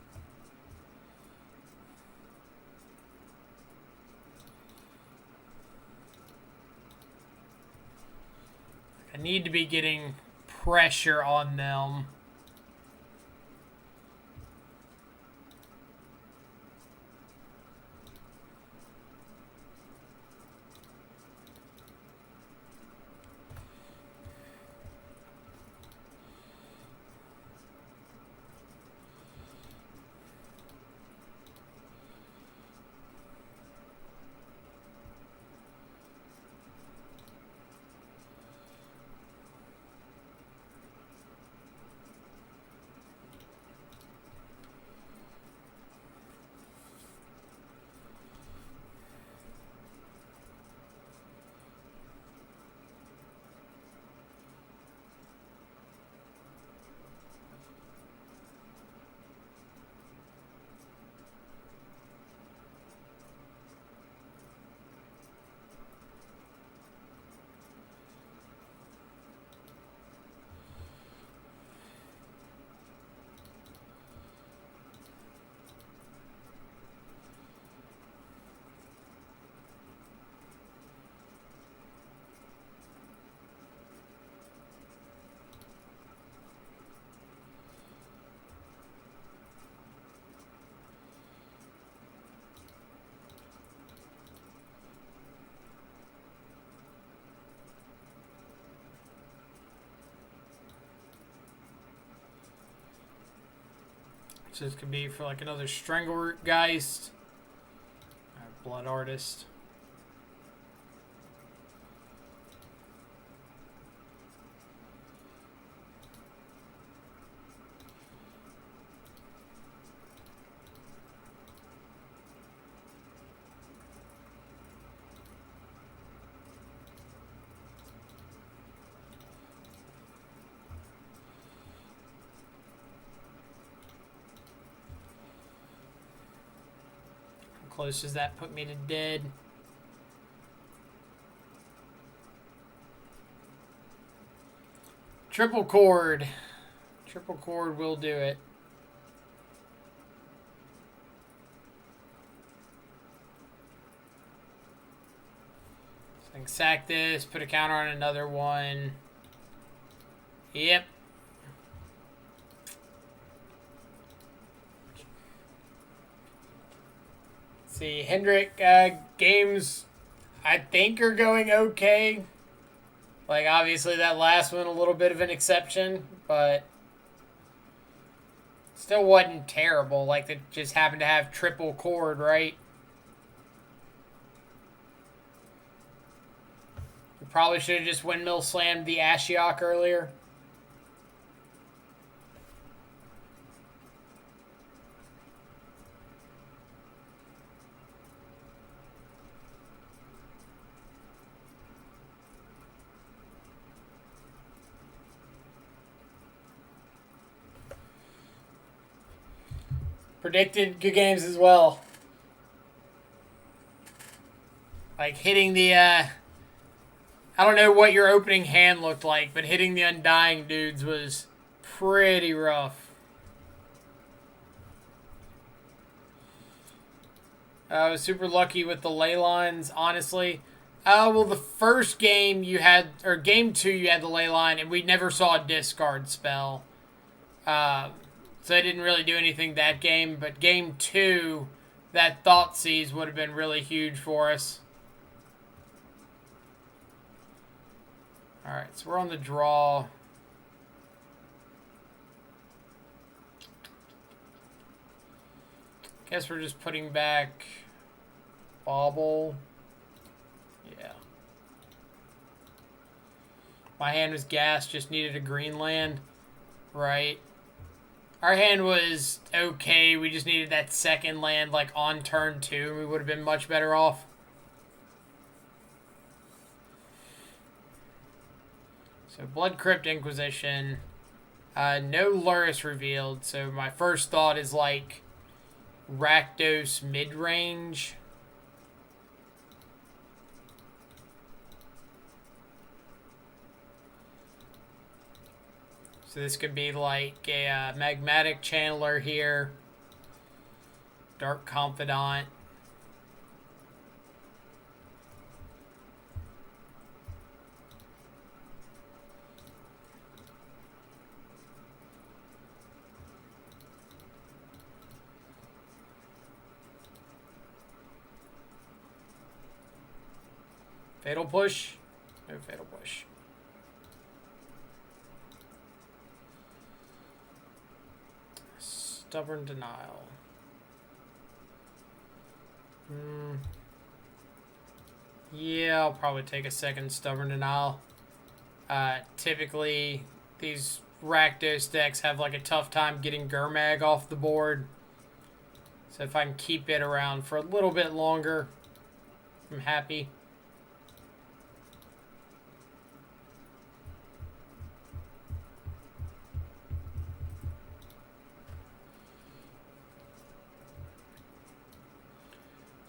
[SPEAKER 1] I need to be getting pressure on them. So this could be for like another Strangleroot Geist. Blood Artist. Close as that put me to dead. Triple chord. Triple chord will do it. sack this, put a counter on another one. Yep. See, Hendrick, games I think are going okay. Like, obviously that last one a little bit of an exception, but still wasn't terrible. Like, they just happened to have triple chord, right? We probably should have just windmill slammed the Ashiok earlier. Predicted good games as well. Like hitting the, I don't know what your opening hand looked like, but hitting the Undying dudes was pretty rough. I was super lucky with the ley lines, honestly. Well, the first game you had, or game 2 you had the ley line, and we never saw a discard spell. So it didn't really do anything that game, but game 2, that Thoughtseize would have been really huge for us. Alright, so we're on the draw. Guess we're just putting back Bauble. Yeah. My hand was gas, just needed a green land. Right. Our hand was okay. We just needed that second land, like, on turn 2. We would have been much better off. So, Blood Crypt Inquisition. No Luris revealed. So, my first thought is, like, Rakdos mid-range. So this could be like a Magmatic Channeler here. Dark Confidant. Fatal Push? No Fatal Push. Stubborn Denial. Yeah, I'll probably take a second Stubborn Denial. Typically, these Rakdos decks have like a tough time getting Gurmag off the board. So if I can keep it around for a little bit longer, I'm happy.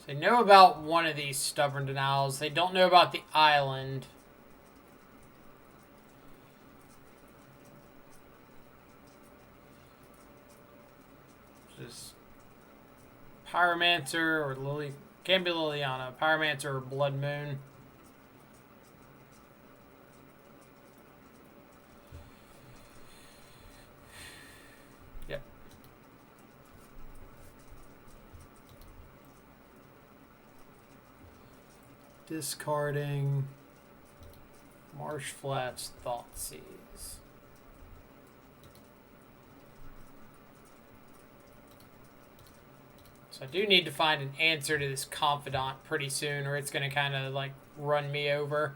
[SPEAKER 1] They know about one of these Stubborn Denials. They don't know about the island. Just Pyromancer or Lily. Can't be Liliana. Pyromancer or Blood Moon. Yep. Discarding Marsh Flats Thoughtseize. So I do need to find an answer to this Confidant pretty soon, or it's going to kind of like run me over.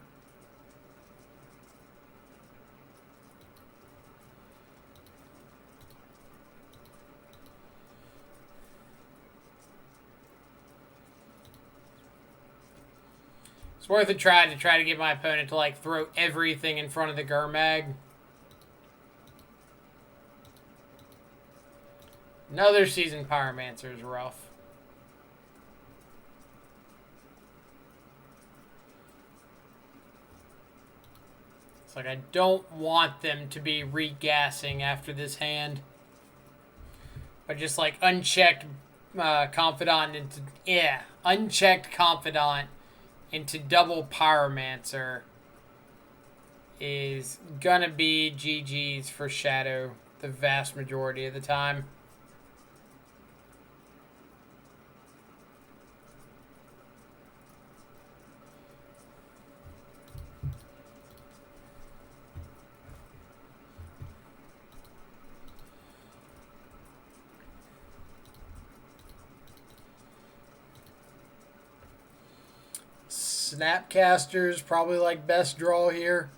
[SPEAKER 1] It's worth a try to get my opponent to like throw everything in front of the Gurmag. Another Seasoned Pyromancer is rough. It's like I don't want them to be regassing after this hand. But just like unchecked Confidant into... Yeah, unchecked Confidant into double Pyromancer is gonna be GG's for Shadow the vast majority of the time. Snapcaster's probably like best draw here.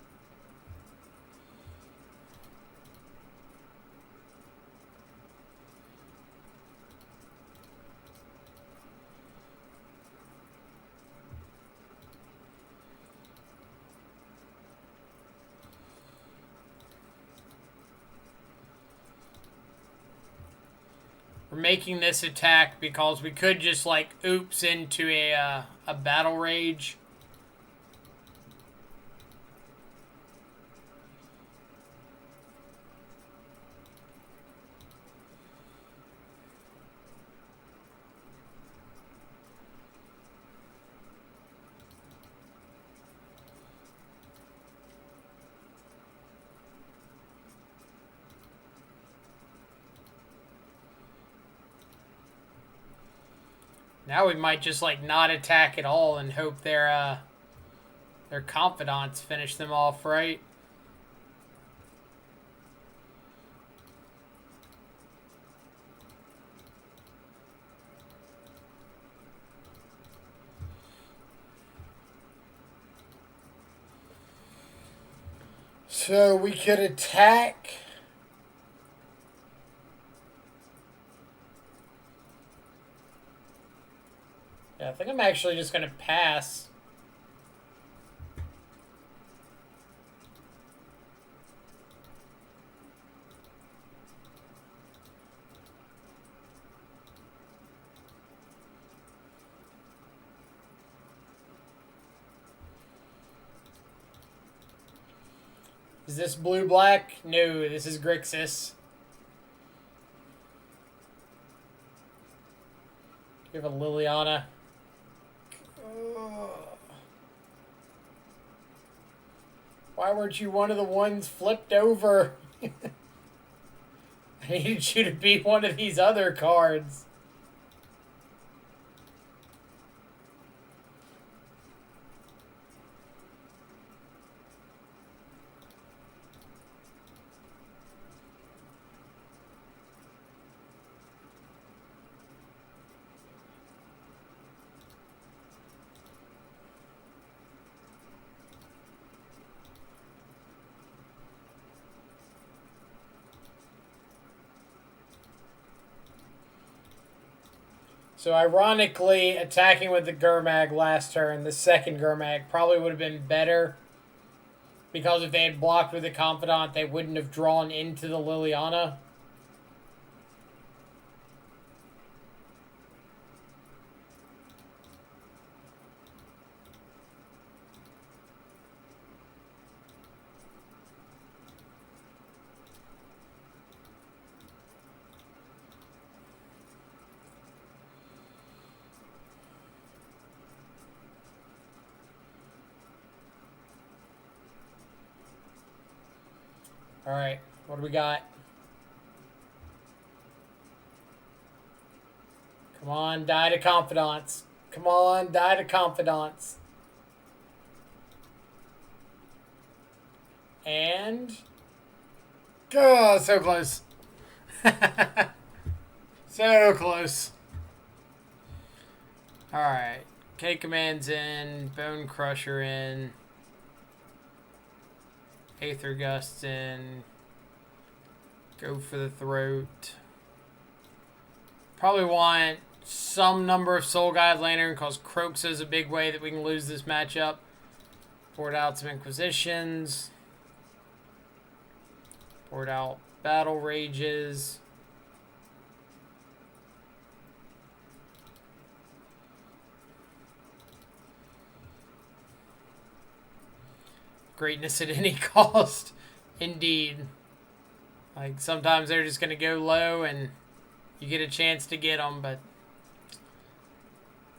[SPEAKER 1] We're making this attack because we could just like oops into a battle rage. Now we might just like not attack at all and hope their confidants finish them off right. So we could attack. Yeah, I think I'm actually just going to pass. Is this blue-black? No, this is Grixis. You have a Liliana. Why weren't you one of the ones flipped over? I needed you to be one of these other cards. So ironically, attacking with the Gurmag last turn, the second Gurmag, probably would have been better. Because if they had blocked with the Confidant, they wouldn't have drawn into the Liliana. Alright, what do we got? Come on, die to Confidants. Come on, die to Confidants. And... oh, so close. So close. Alright. K-Command's in. Bone Crusher in. Aether Gust in. Go for the throat. Probably want some number of Soul Guide Lantern because Croaks is a big way that we can lose this matchup. Board out some Inquisitions. Board out Battle Rages. Greatness at any cost. Indeed. Like, sometimes they're just going to go low and you get a chance to get them, but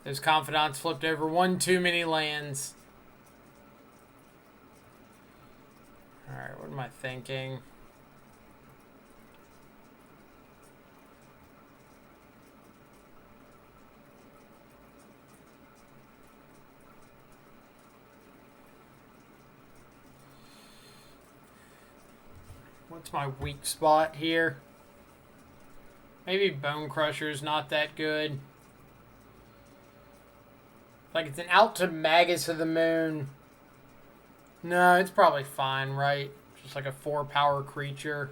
[SPEAKER 1] Those confidants flipped over one too many lands. Alright, what am I thinking? What's my weak spot here? Maybe Bone Crusher's not that good. Like, it's an out to Magus of the Moon. No, it's probably fine, right? Just like a 4-power creature.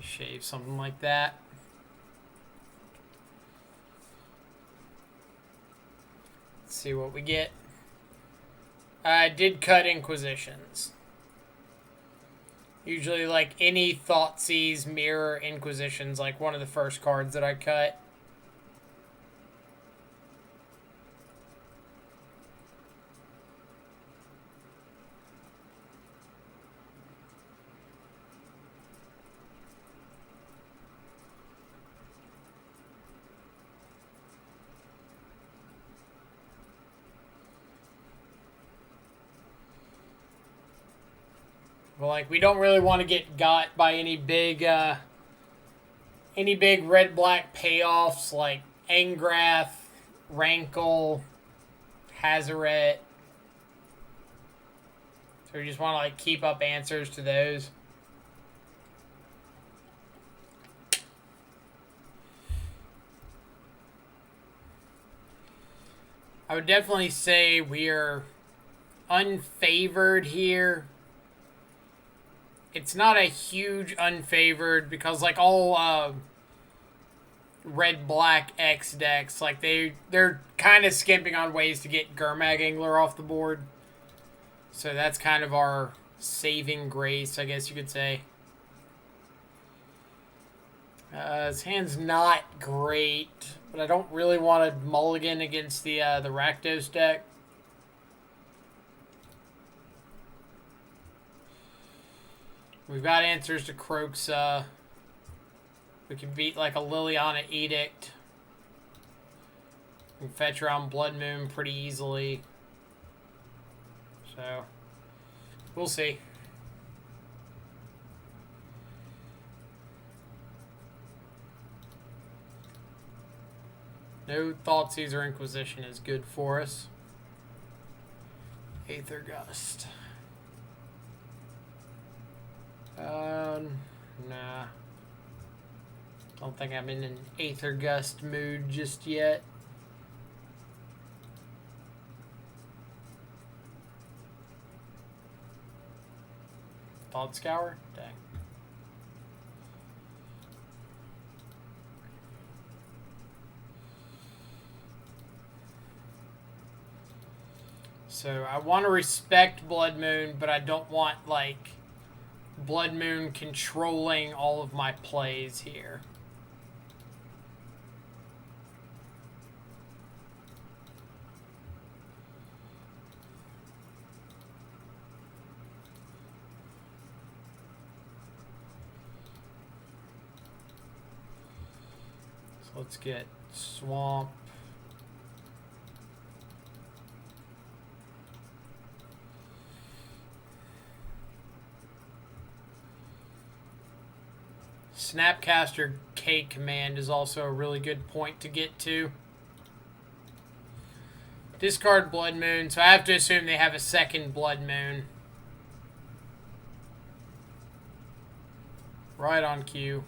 [SPEAKER 1] Shave something like that. Let's see what we get. I did cut Inquisitions. Usually, like, any Thoughtseize mirror Inquisitions, like one of the first cards that I cut. Well, like, we don't really want to get got by any big red-black payoffs like Angrath, Rankle, Hazaret. So we just want to, like, keep up answers to those. I would definitely say we are unfavored here. It's not a huge unfavored because, like, all red-black X decks, like, they're kind of skimping on ways to get Gurmag Angler off the board. So that's kind of our saving grace, I guess you could say. His hand's not great, but I don't really want to mulligan against the Rakdos deck. We've got answers to Kroxa. We can beat like a Liliana Edict. We can fetch around Blood Moon pretty easily. So, we'll see. No Thoughtseize or Inquisition is good for us. Aether Gust. Nah. Don't think I'm in an Aether Gust mood just yet. Thought Scour? Dang. So I want to respect Blood Moon, but I don't want, like, Blood Moon controlling all of my plays here. So let's get Swamp. Snapcaster K command is also a really good point to get to. Discard Blood Moon, so I have to assume they have a second Blood Moon. Right on cue.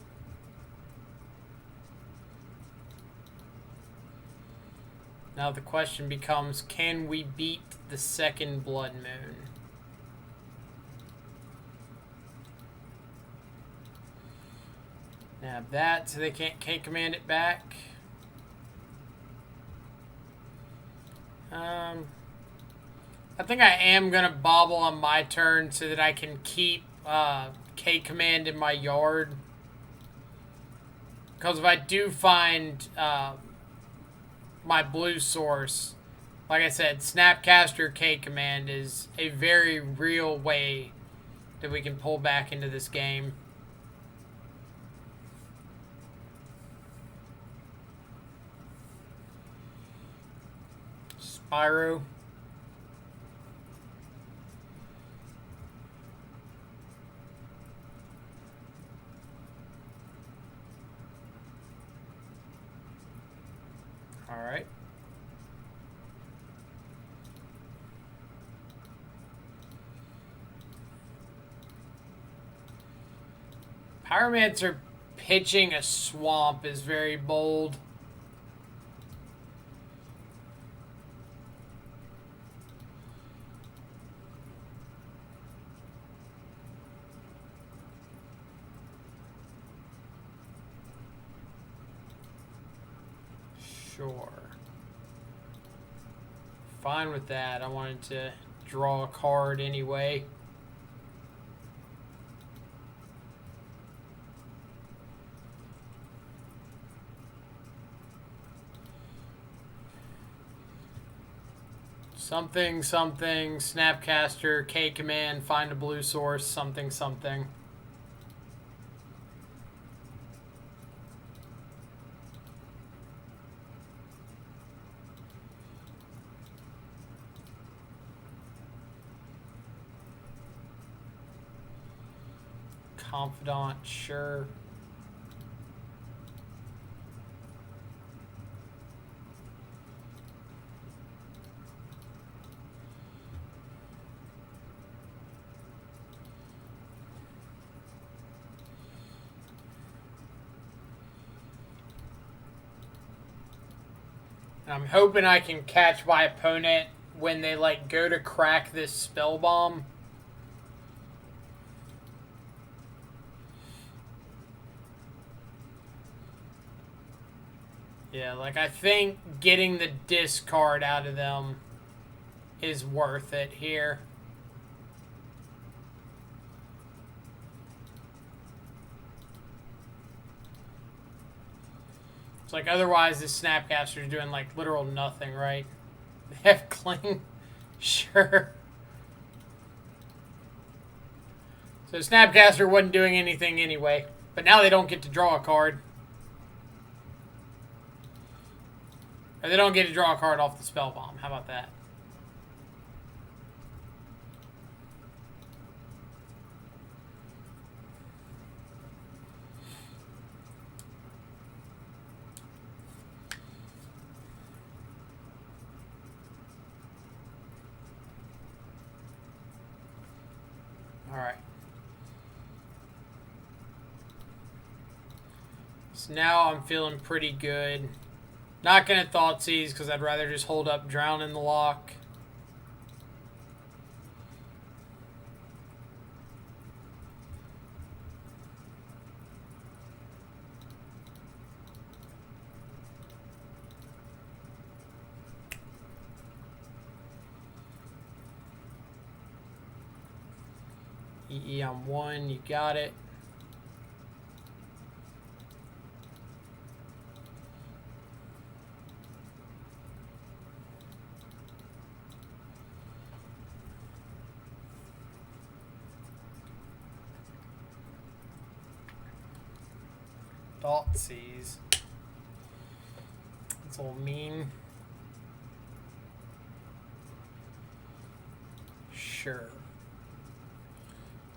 [SPEAKER 1] Now the question becomes, can we beat the second Blood Moon? Nab that so they can't K-command it back. I think I am going to bobble on my turn so that I can keep K-command in my yard. Because if I do find my blue source, like I said, Snapcaster K-command is a very real way that we can pull back into this game. Pyro. Alright. Pyromancer pitching a swamp is very bold. Sure. Fine with that. I wanted to draw a card anyway. Something, something, Snapcaster, K command, find a blue source, something, something. Confidant, sure. I'm hoping I can catch my opponent when they like go to crack this spell bomb. Yeah, like I think getting the discard out of them is worth it here. It's like otherwise this Snapcaster is doing like literal nothing, right? They have cling. Sure. So Snapcaster wasn't doing anything anyway. But now they don't get to draw a card. Or they don't get to draw a card off the spell bomb. How about that? Alright. So now I'm feeling pretty good. Not going to Thoughtseize because I'd rather just hold up Drown in the Lock. EE on 1, you got it. Thoughtseize. That's a little mean. Sure.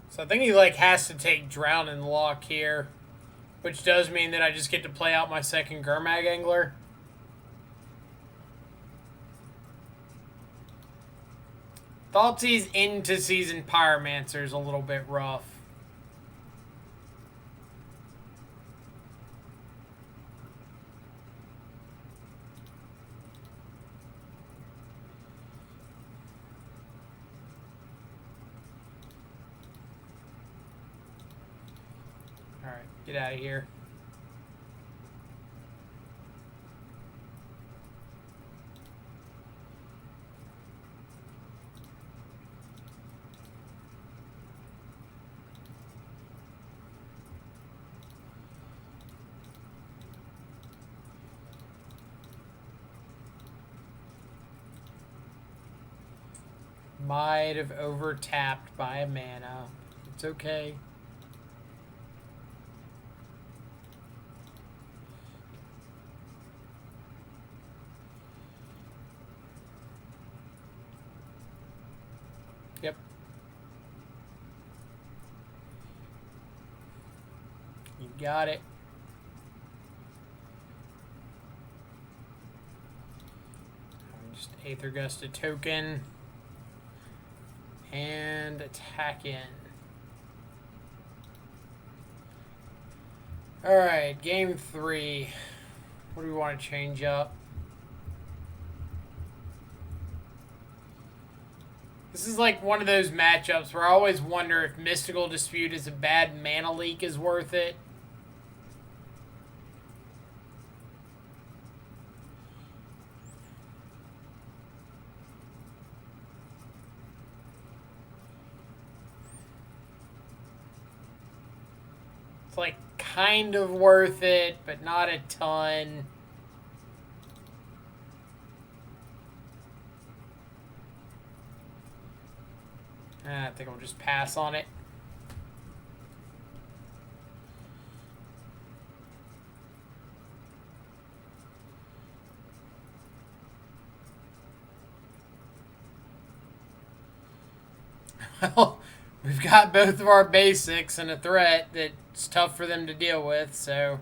[SPEAKER 1] So I think he like has to take Drown in the Lock here, which does mean that I just get to play out my second Gurmag Angler. Thoughtseize into Seasoned Pyromancer is a little bit rough. Alright, get out of here. Might have over-tapped by a mana. It's okay. Yep. You got it. Just Aether Gust a token. And attack in. Alright, game 3. What do we want to change up? This is like one of those matchups where I always wonder if Mystical Dispute is a bad mana leak is worth it. It's like kind of worth it, but not a ton. I think I'll just pass on it. Well, we've got both of our basics and a threat that's tough for them to deal with, so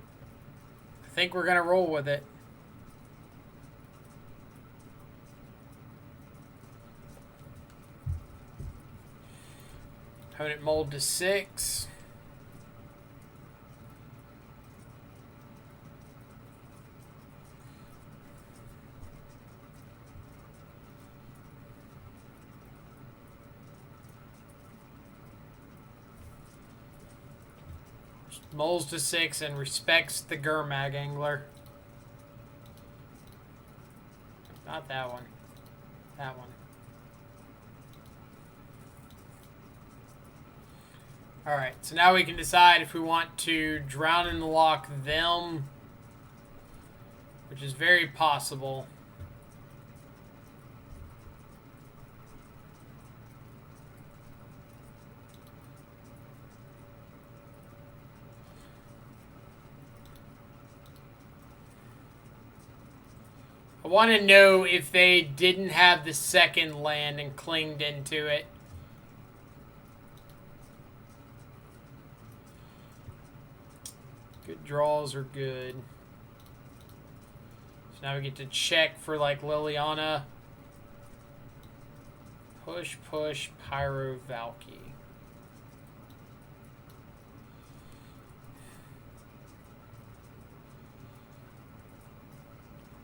[SPEAKER 1] I think we're going to roll with it. Opponent mold to 6. Molds to 6 and respects the Gurmag Angler. Not that one. That one. Alright, so now we can decide if we want to Drown in the Lock them, which is very possible. I want to know if they didn't have the second land and clinged into it. Good draws are good. So now we get to check for like Liliana. Push, push, Pyro, Valky.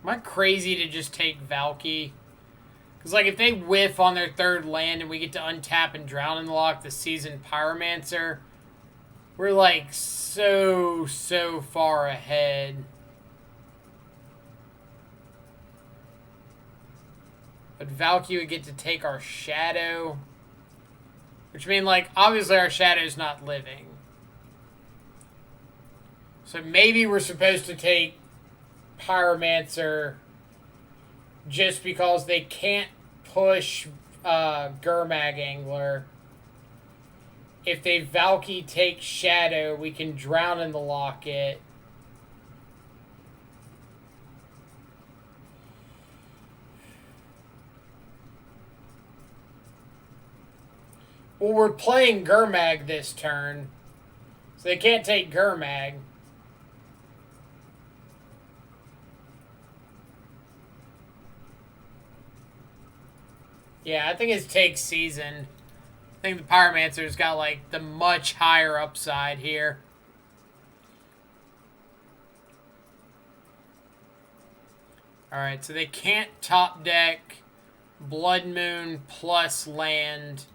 [SPEAKER 1] Am I crazy to just take Valky? Because, like, if they whiff on their third land and we get to untap and Drown in the Lock the Seasoned Pyromancer, we're, like, so far ahead. But Valky would get to take our Shadow. Which means, like, obviously our Shadow's not living. So maybe we're supposed to take Pyromancer just because they can't push Gurmag Angler. If they Valky take Shadow, we can Drown in the Locket. Well, we're playing Gurmag this turn, so they can't take Gurmag. Yeah, I think it's take season. I think the Pyromancer's got, like, the much higher upside here. Alright, so they can't top deck Blood Moon plus land.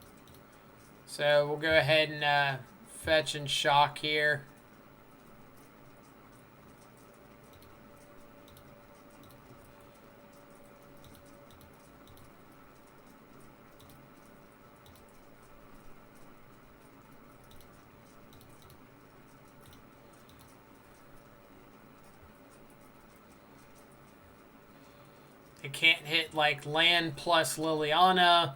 [SPEAKER 1] So we'll go ahead and fetch and shock here. They can't hit, like, land plus Liliana.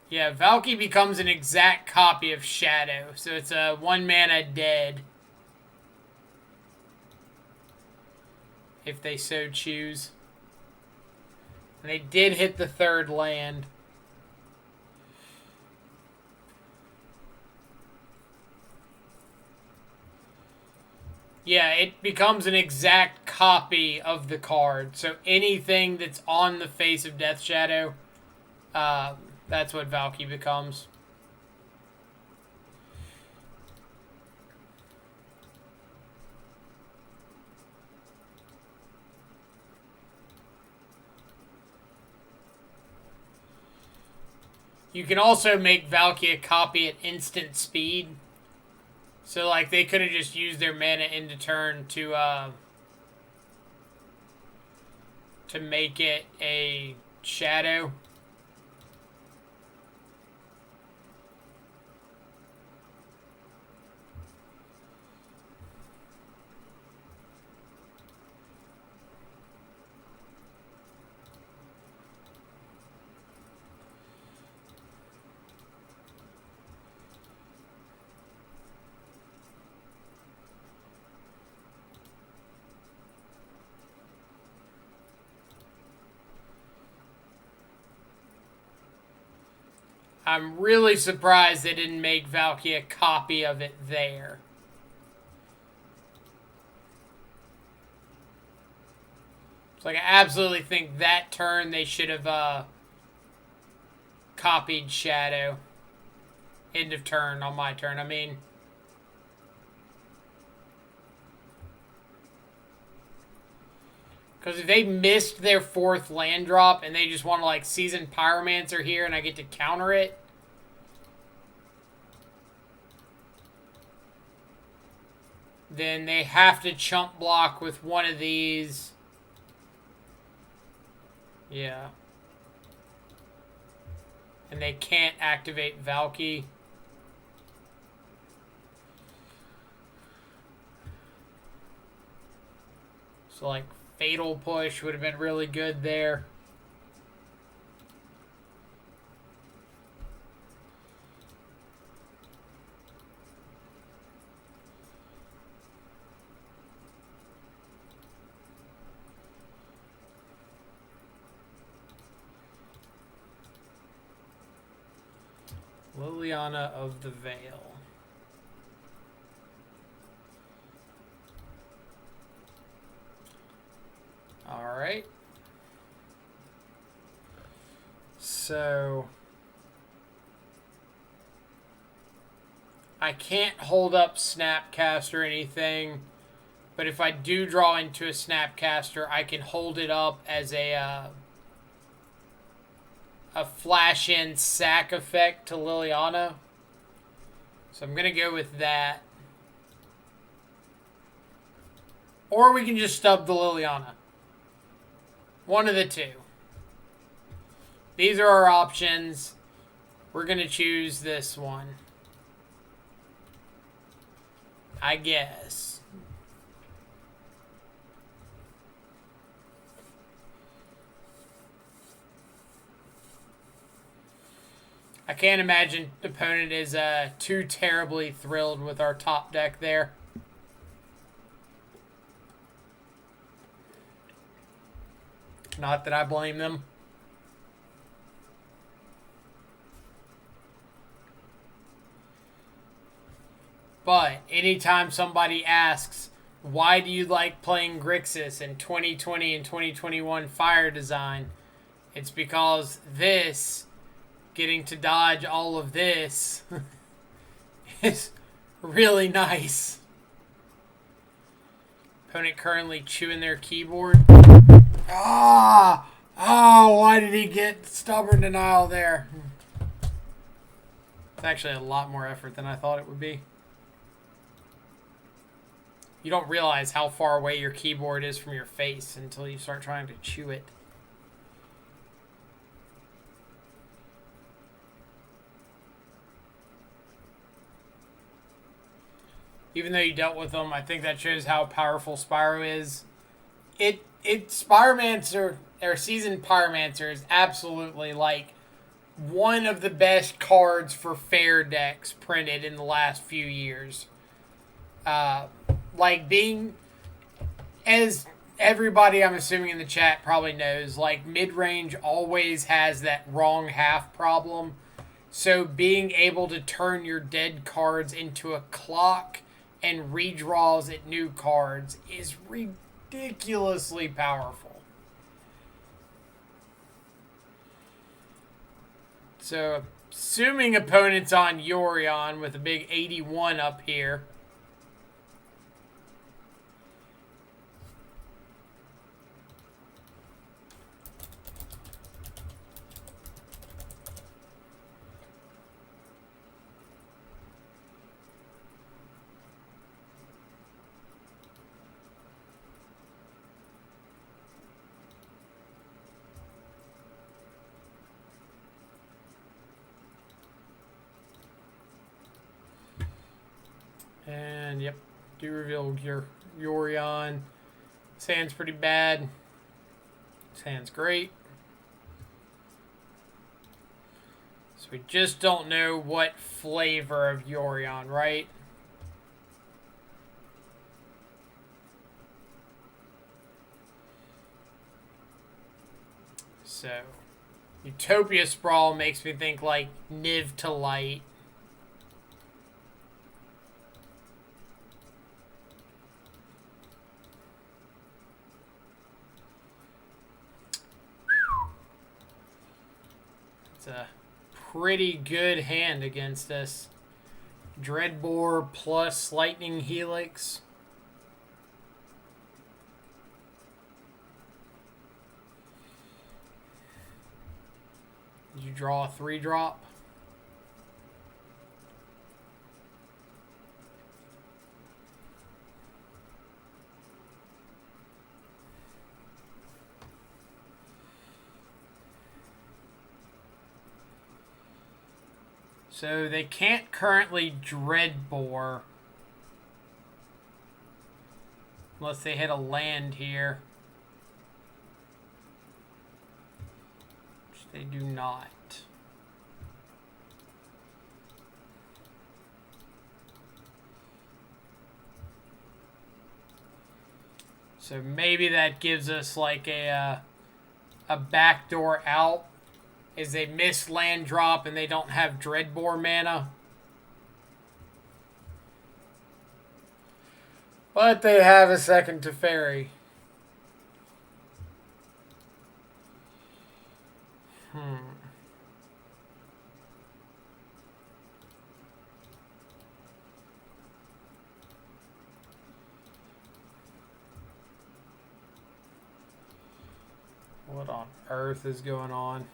[SPEAKER 1] Yeah, Valky becomes an exact copy of Shadow, so it's a 1 mana dead. if they so choose. And they did hit the third land. Yeah, it becomes an exact copy of the card. So anything that's on the face of Death Shadow, that's what Valky becomes. You can also make Valky a copy at instant speed. So, like, they could have just used their mana into turn to make it a shadow. I'm really surprised they didn't make Valky a copy of it there. It's like, I absolutely think that turn they should have copied Shadow. End of turn on my turn, I mean. Because if they missed their fourth land drop and they just want to, like, Seasoned Pyromancer here and I get to counter it, then they have to chump block with one of these. Yeah. And they can't activate Valky. So, like, Fatal Push would have been really good there. Liliana of the Veil. Alright. So I can't hold up Snapcast or anything, but if I do draw into a Snapcaster, I can hold it up as a flash-in sack effect to Liliana. So I'm going to go with that. Or we can just stub the Liliana. One of the two. These are our options. We're going to choose this one, I guess. I can't imagine the opponent is too terribly thrilled with our top deck there. Not that I blame them. But anytime somebody asks, why do you like playing Grixis in 2020 and 2021 Fire Design? It's because this, getting to dodge all of this, is really nice. Opponent currently chewing their keyboard. Ah! Oh, why did he get Stubborn Denial there? It's actually a lot more effort than I thought it would be. You don't realize how far away your keyboard is from your face until you start trying to chew it. Even though you dealt with them, I think that shows how powerful Spyro is. Spyromancer, or Seasoned Pyromancer, is absolutely like one of the best cards for fair decks printed in the last few years. Like being as everybody, I'm assuming in the chat, probably knows, like, mid-range always has that wrong half problem. So being able to turn your dead cards into a clock and redraws at new cards is ridiculously powerful. So assuming opponent's on Yorion with a big 81 up here. And yep, do reveal your Yorion. This hand's pretty bad. This hand's great. So we just don't know what flavor of Yorion, right? So Utopia Sprawl makes me think like Niv to Light. It's a pretty good hand against us. Dreadbore plus Lightning Helix. Did you draw a 3-drop? So they can't currently Dreadbore unless they hit a land here. Which they do not. So maybe that gives us like a backdoor out. Is they miss land drop and they don't have Dreadbore mana. But they have a second Teferi. What on earth is going on?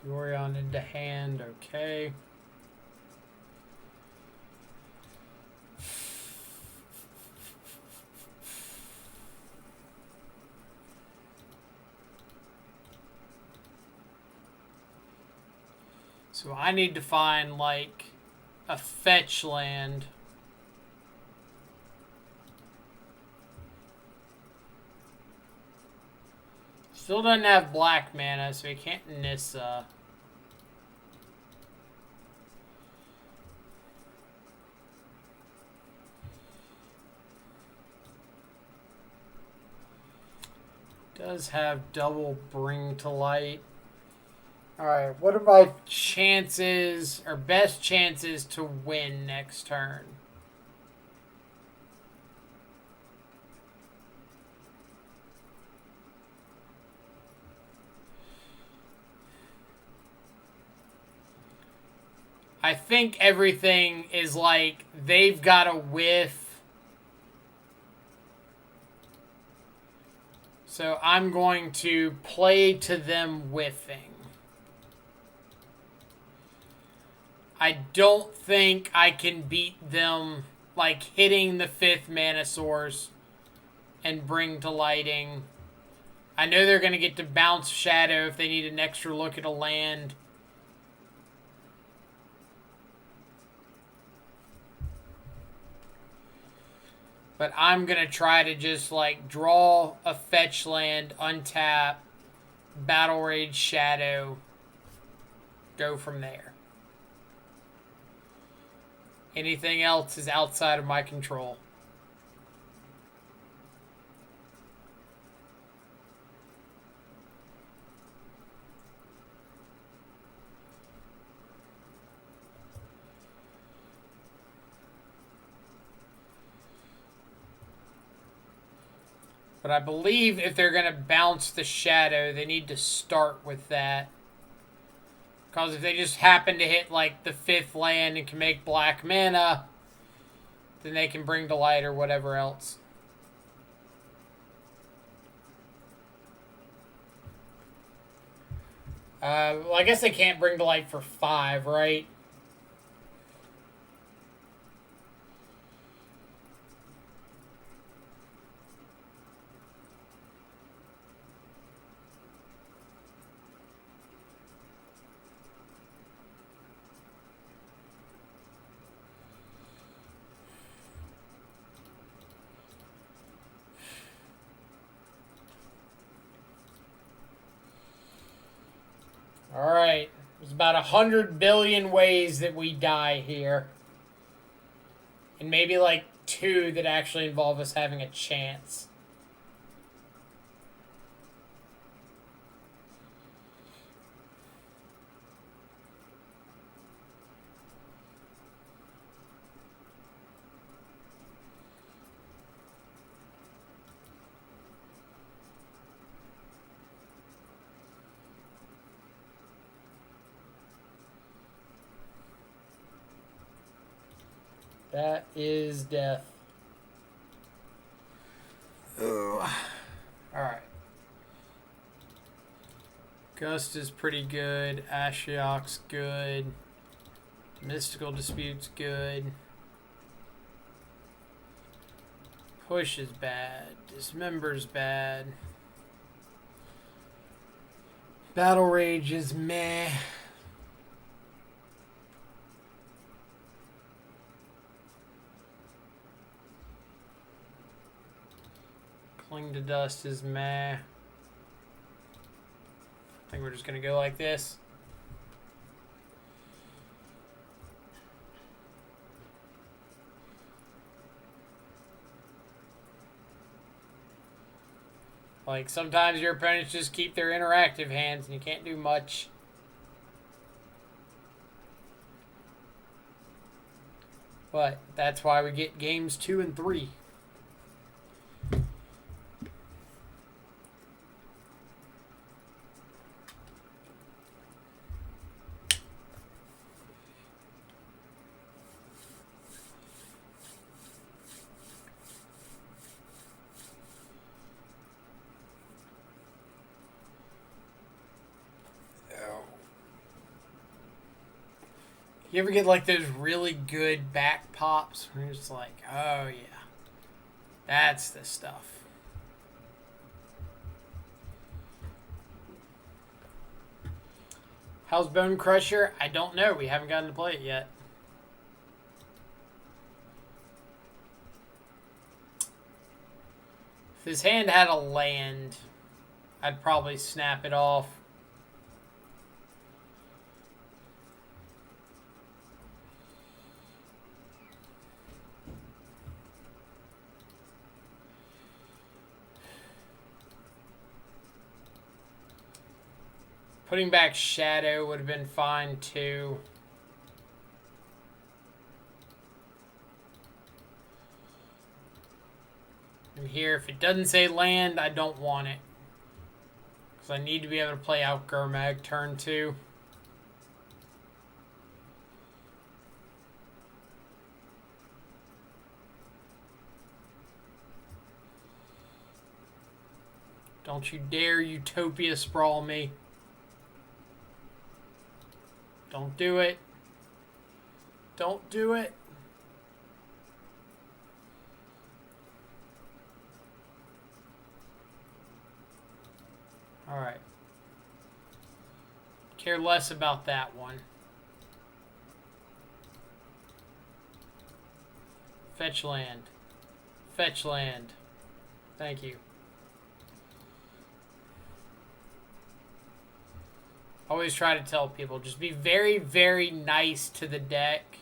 [SPEAKER 1] Yorion into hand, okay. So I need to find like a fetch land. Still doesn't have black mana, so he can't Nissa. Does have double Bring to Light. Alright, what are my chances, or best chances to win next turn? I think everything is like, they've got a whiff. So I'm going to play to them whiffing. I don't think I can beat them, like, hitting the 5th mana source and Bring to Lighting. I know they're going to get to bounce Shadow if they need an extra look at a land. But I'm going to try to just, like, draw a fetch land, untap, Battle Rage Shadow, go from there. Anything else is outside of my control. But I believe if they're going to bounce the Shadow, they need to start with that. Because if they just happen to hit, like, the 5th land and can make black mana, then they can bring to light or whatever else. Well, I guess they can't bring to light for 5, right? Alright. There's about 100 billion ways that we die here. And maybe like 2 that actually involve us having a chance. That is death. Oh. Alright. Gust is pretty good. Ashiok's good. Mystical Dispute's good. Push is bad. Dismember's bad. Battle Rage is meh. Cling to Dust is meh. I think we're just going to go like this. Like, sometimes your opponents just keep their interactive hands and you can't do much. But that's why we get games 2 and 3. You ever get like those really good back pops where you're just like, oh yeah, that's the stuff. How's Bone Crusher? I don't know. We haven't gotten to play it yet. If his hand had a land, I'd probably snap it off. Putting back Shadow would have been fine too. And here, if it doesn't say land, I don't want it. Because I need to be able to play out Gurmag turn 2. Don't you dare Utopia sprawl me. Don't do it. Don't do it. Alright. Care less about that one. Fetch land. Fetch land. Thank you. Always try to tell people, just be very, very nice to the deck.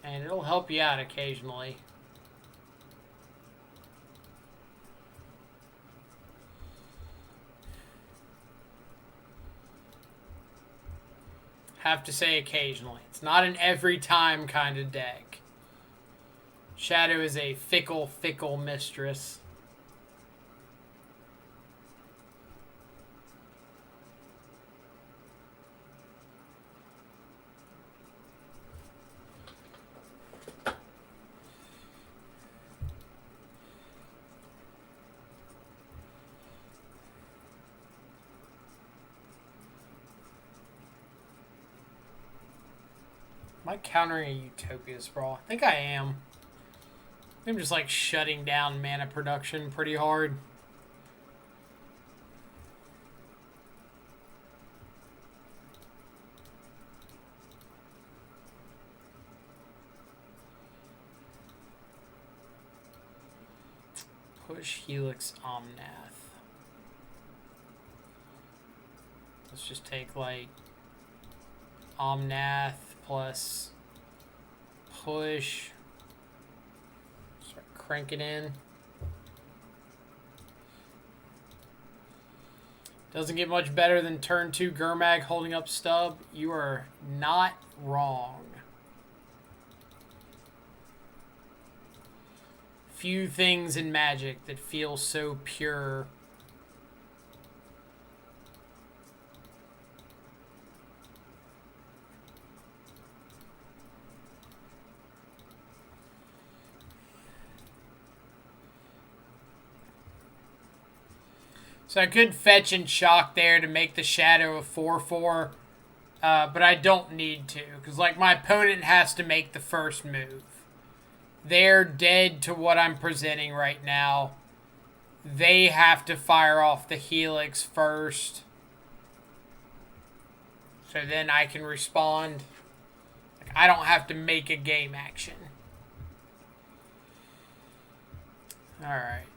[SPEAKER 1] And it'll help you out occasionally. Have to say occasionally. It's not an every time kind of deck. Shadow is a fickle, fickle mistress. Am I countering a Utopia Sprawl? I think I am. I'm just like shutting down mana production pretty hard. Push Helix Omnath. Let's just take like Omnath plus push. Start cranking in. Doesn't get much better than turn 2 Gurmag holding up stub. You are not wrong. Few things in Magic that feel so pure. So I could fetch and shock there to make the Shadow a 4/4, but I don't need to, because like my opponent has to make the first move. They're dead to what I'm presenting right now. They have to fire off the Helix first, so then I can respond. Like, I don't have to make a game action. Alright.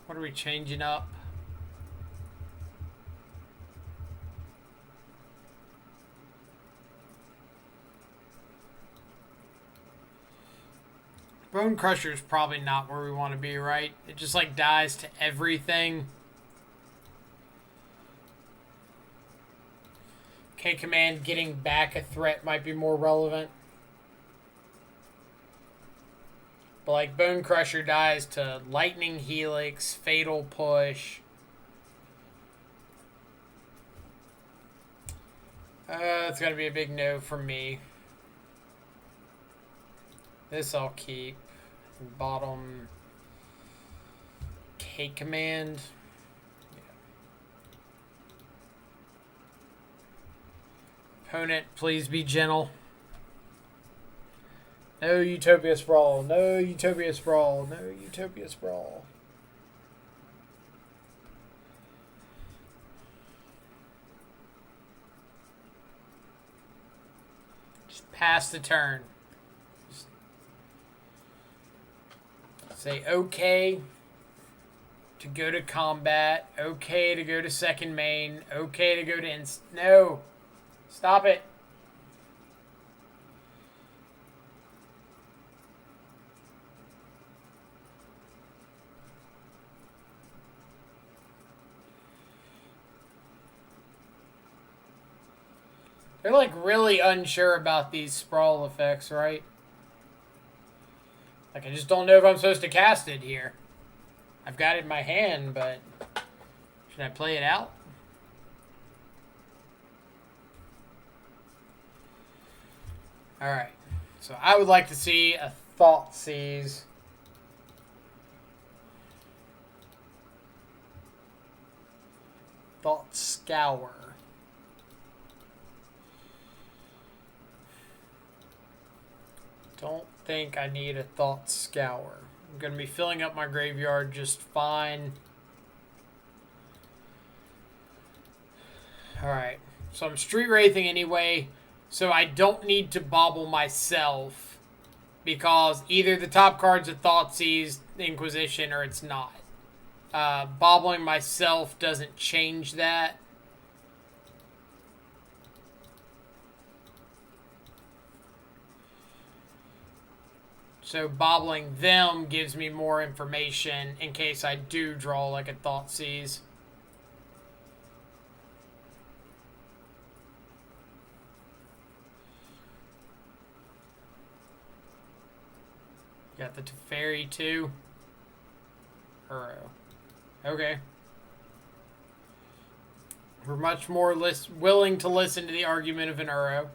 [SPEAKER 1] What are we changing up? Bone Crusher is probably not where we want to be, right? It just like dies to everything. K-Command getting back a threat might be more relevant. But like Bone Crusher dies to Lightning Helix, Fatal Push. It's going to be a big no for me. This I'll keep. Bottom K-Command. Yeah. Opponent, please be gentle. No Utopia Sprawl. No Utopia Sprawl. No Utopia Sprawl. Just pass the turn. Say okay to go to combat, okay to go to second main, okay to go to no. Stop it. They're like really unsure about these sprawl effects, right? Like, I just don't know if I'm supposed to cast it here. I've got it in my hand, but should I play it out? Alright. So I would like to see a Thought Seize. Thought Scour. Don't think I need a Thought Scour. I'm going to be filling up my graveyard just fine. Alright. So I'm street wraithing anyway, so I don't need to bobble myself, because either the top card's a Thoughtseize Inquisition or it's not. Bobbling myself doesn't change that. So bobbling them gives me more information in case I do draw like a Thoughtseize. Got the Teferi too. Uro. Okay. We're much more willing to listen to the argument of an Uro.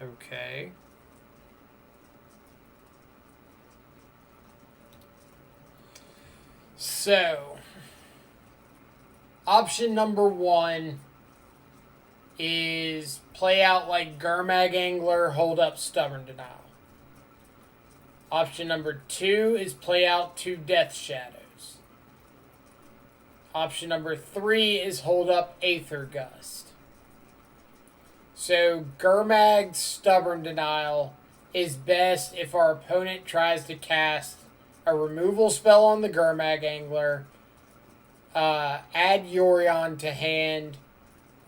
[SPEAKER 1] Okay. So, option number 1 is play out like Gurmag Angler, hold up Stubborn Denial. Option number 2 is play out 2 Death Shadows. Option number 3 is hold up Aether Gust. So, Gurmag Stubborn Denial is best if our opponent tries to cast a removal spell on the Gurmag Angler, add Yorion to hand,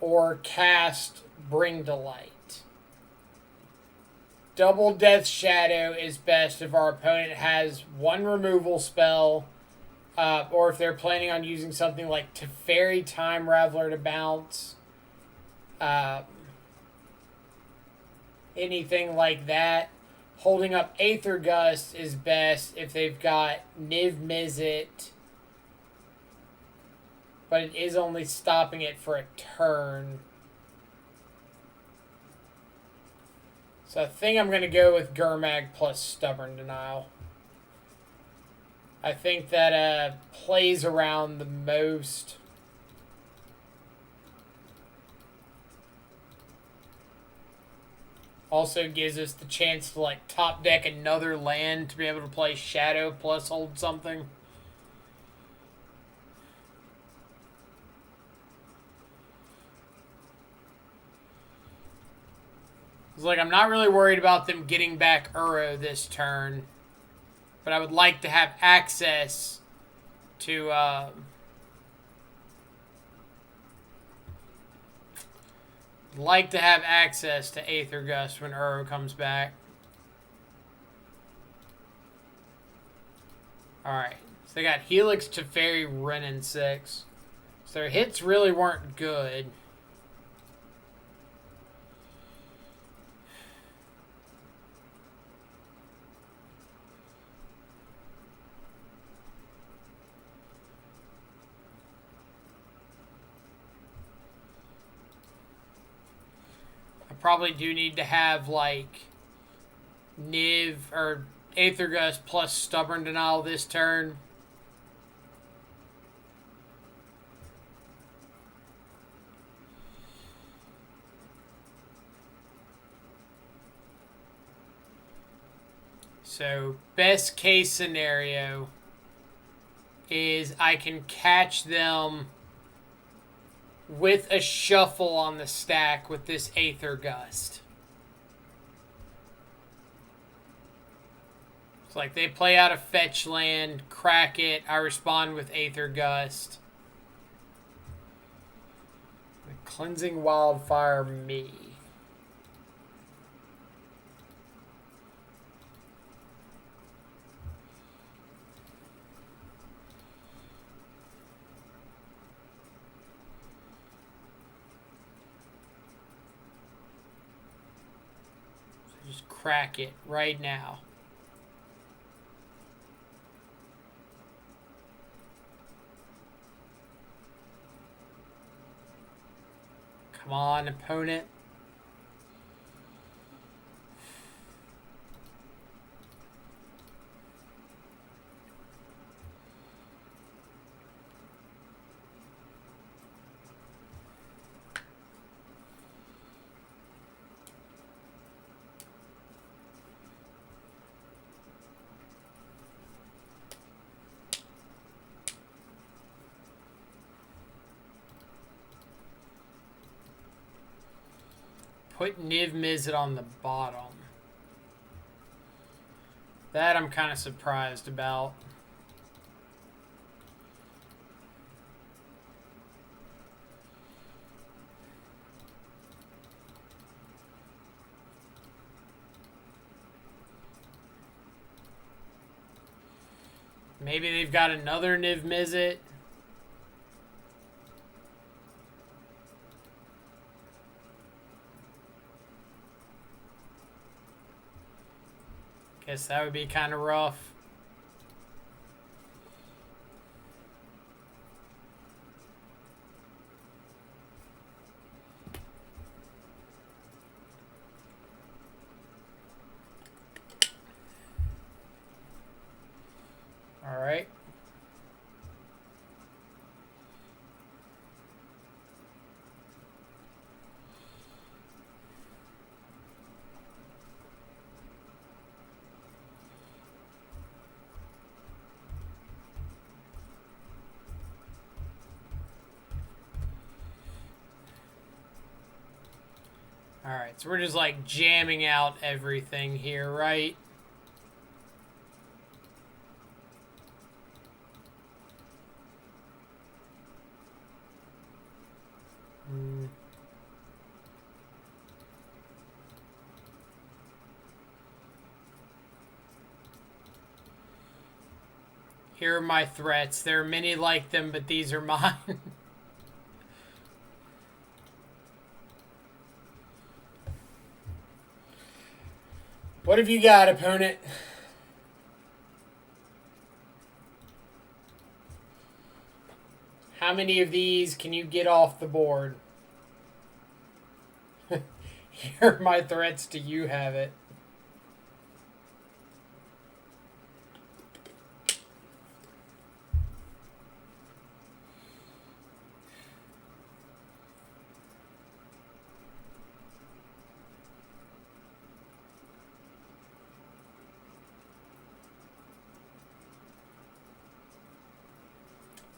[SPEAKER 1] or cast Bring to Light. Double Death Shadow is best if our opponent has 1 removal spell, or if they're planning on using something like Teferi Time Raveler to bounce. Anything like that. Holding up Aether Gust is best if they've got Niv Mizzet, but it is only stopping it for a turn. So I think I'm going to go with Gurmag plus Stubborn Denial. I think that plays around the most. Also gives us the chance to like top deck another land to be able to play Shadow plus hold something. It's like I'm not really worried about them getting back Uro this turn, but I would like to have access to Aether Gust when Uro comes back. Alright. So they got Helix, Teferi, Ren, and 6. So their hits really weren't good. Probably do need to have like Niv or Aether Gust plus Stubborn Denial this turn. So best case scenario is I can catch them with a shuffle on the stack with this Aether Gust. It's like they play out a fetch land, crack it, I respond with Aether Gust. The Cleansing Wildfire me. Just crack it right now. Come on, opponent. put Niv Mizzet on the bottom. That I'm kind of surprised about. Maybe they've got another Niv Mizzet. Guess that would be kind of rough. All right. All right, so we're just like jamming out everything here, right? Here are my threats. There are many like them, but these are mine. What have you got, opponent? How many of these can you get off the board? Here are my threats. Do you have it?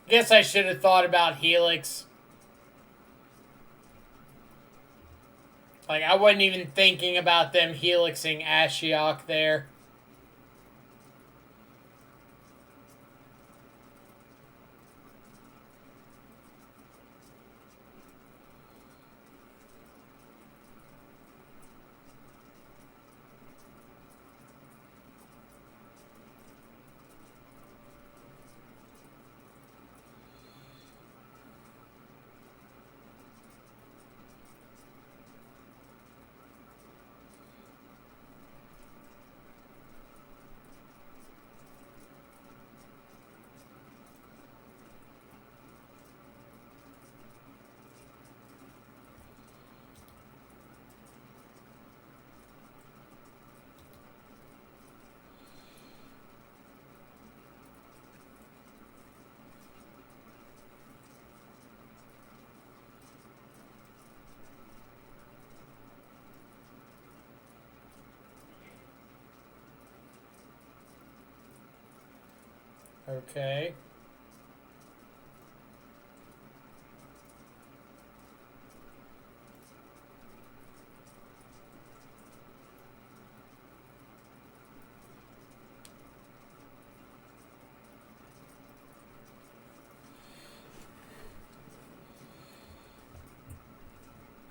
[SPEAKER 1] Guess I should have thought about Helix. Like, I wasn't even thinking about them helixing Ashiok there. Okay.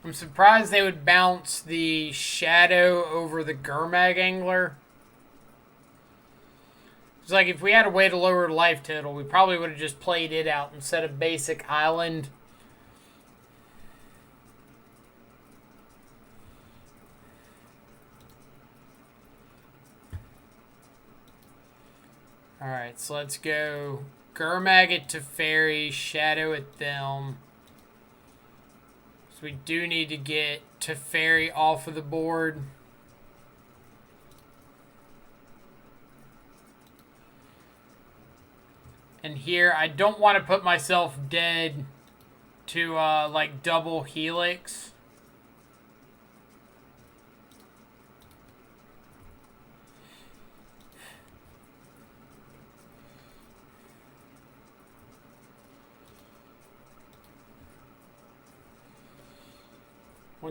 [SPEAKER 1] I'm surprised they would bounce the Shadow over the Gurmag Angler. It's like if we had a way to lower life total, we probably would have just played it out instead of basic Island. Alright, so let's go Gurmag it to Fairy, Shadow at them. So we do need to get Teferi off of the board. And here, I don't want to put myself dead to, like, double Helix.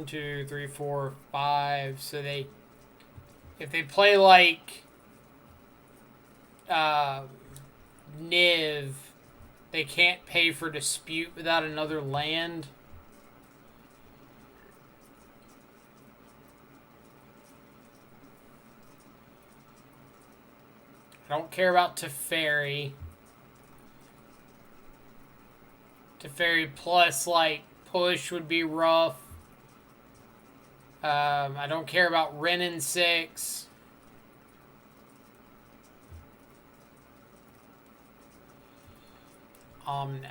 [SPEAKER 1] 1, 2, 3, 4, 5. So if they play like Niv, they can't pay for dispute without another land. I don't care about Teferi. Teferi plus, like, push would be rough. I don't care about Ren and 6. Omnath.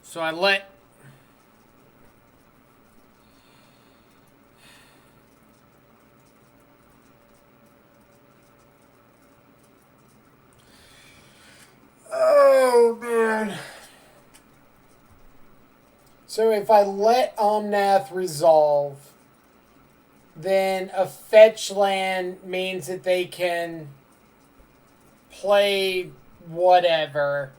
[SPEAKER 1] So I let... Oh, man. So if I let Omnath resolve, then a fetch land means that they can play whatever.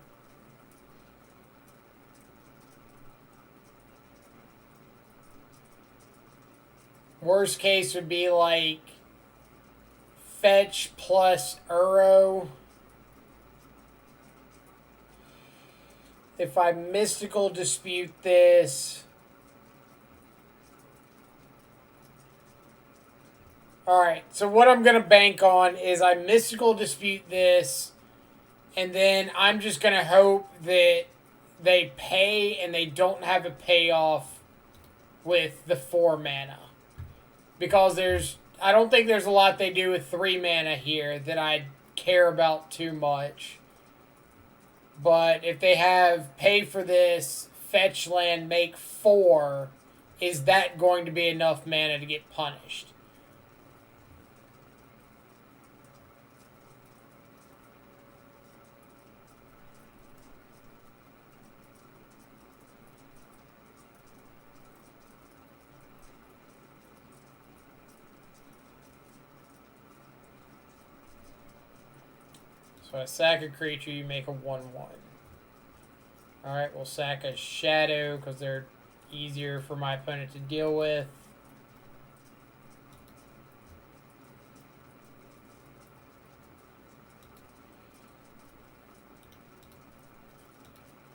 [SPEAKER 1] Worst case would be like fetch plus Uro. If I mystical dispute this... Alright, so what I'm going to bank on is I mystical dispute this, and then I'm just going to hope that they pay and they don't have a payoff with the 4 mana. Because I don't think there's a lot they do with 3 mana here that I care about too much. But if they have pay for this, fetch land, make 4, is that going to be enough mana to get punished? So I sack a creature, you make a 1/1. Alright, we'll sack a shadow because they're easier for my opponent to deal with.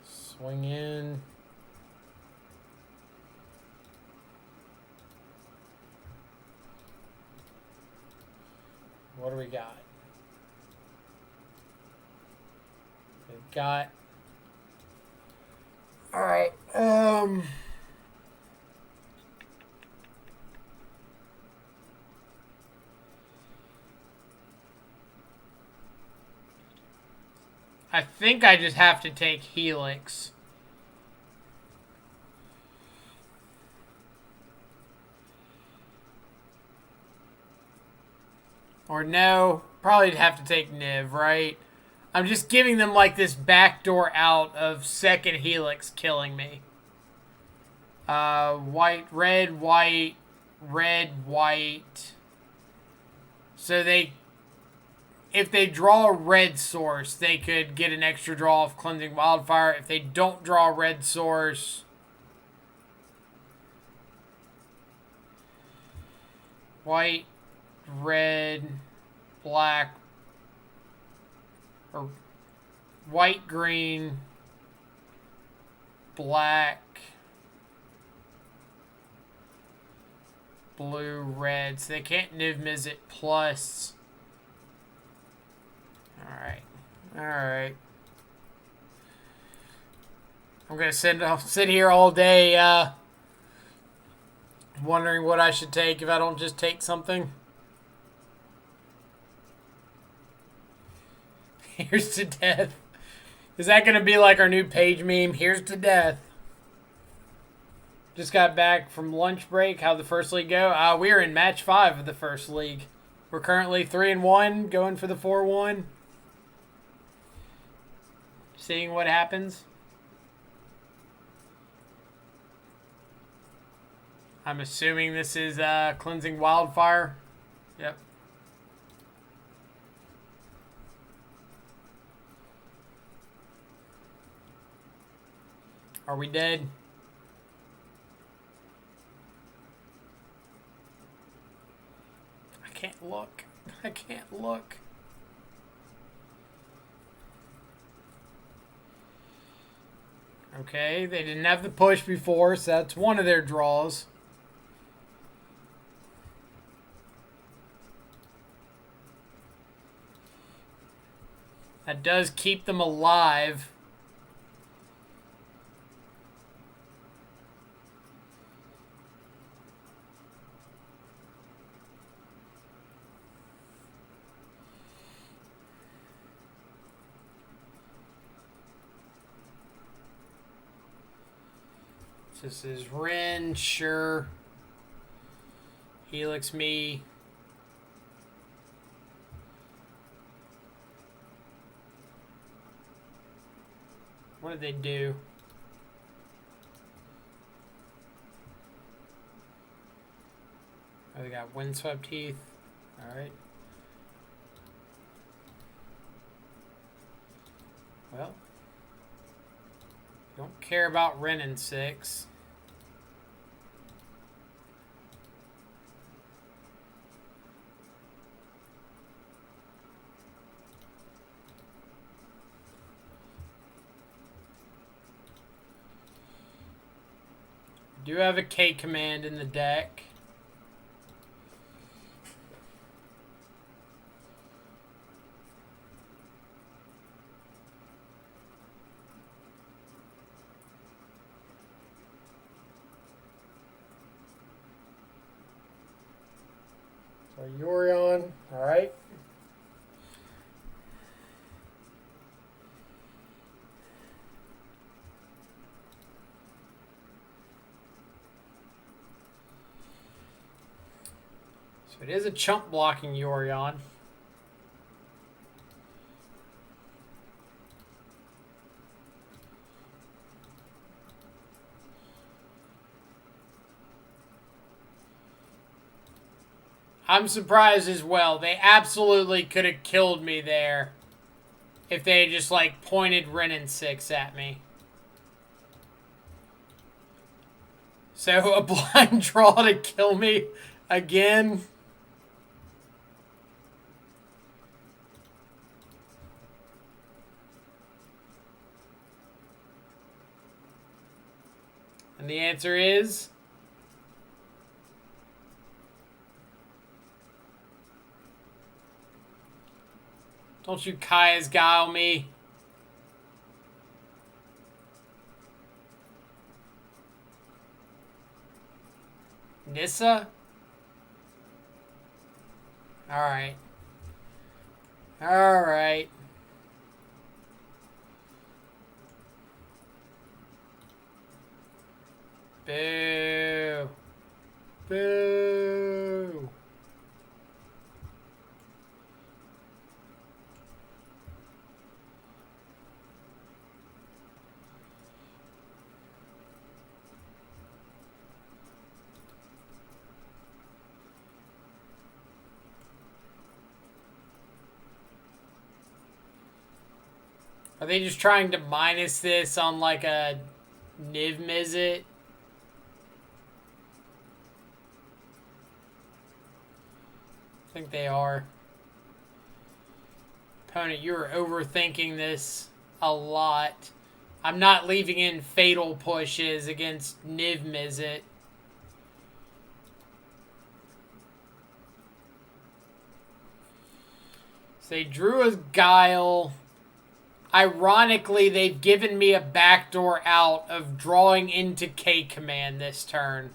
[SPEAKER 1] Swing in. What do we got? We've got... Alright, I think I just have to take Helix. Or no, probably have to take Niv, right? I'm just giving them like this backdoor out of second Helix killing me. White, red, white, red, white. So if they draw a red source, they could get an extra draw of Cleansing Wildfire. If they don't draw a red source, white, red, black, or white, green, black, blue, red. So they can't Niv-Miz it plus. Alright. Alright. I'm going to sit here all day wondering what I should take if I don't just take something. Here's to death. Is that going to be like our new page meme? Here's to death. Just got back from lunch break. How'd the first league go? We're in match 5 of the first league. We're currently 3-1, going for the 4-1. Seeing what happens. I'm assuming this is Cleansing Wildfire. Yep. Are we dead? I can't look. I can't look. Okay, they didn't have the push before, so that's one of their draws. That does keep them alive. This is Ren, sure. Helix me. What did they do? Oh, they got windswept heath. Alright. Well. Don't care about Ren in 6. Do have a K command in the deck. So Yorion, all right. It is a chump blocking Yorion. I'm surprised as well. They absolutely could have killed me there if they had just like pointed Ren and 6 at me. So a blind draw to kill me again. And the answer is... Don't you Kaya's guile me. Nissa? Alright. Alright. Boo. Boo. Are they just trying to minus this on like a Niv Mizzet? I think they are. Opponent, you're overthinking this a lot. I'm not leaving in fatal pushes against Niv Mizzet. So they drew a Guile. Ironically, they've given me a backdoor out of drawing into K command this turn.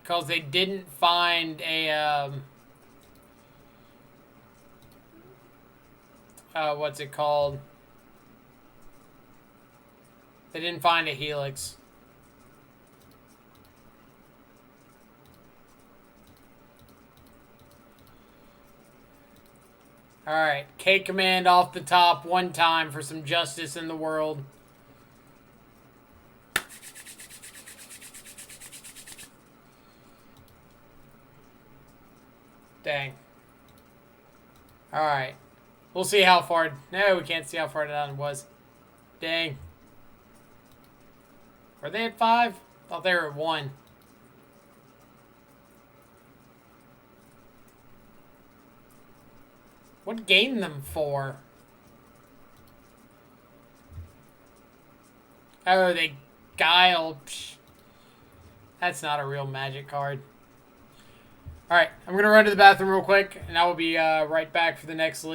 [SPEAKER 1] Because they didn't find a, what's it called? They didn't find a Helix. Alright, K command off the top one time for some justice in the world. Dang. Alright. We'll see how far... No, we can't see how far down it was. Dang. Were they at 5? Thought they were at 1. What gained them 4? Oh, they guile. Psh. That's not a real magic card. Alright, I'm going to run to the bathroom real quick, and I will be right back for the next league.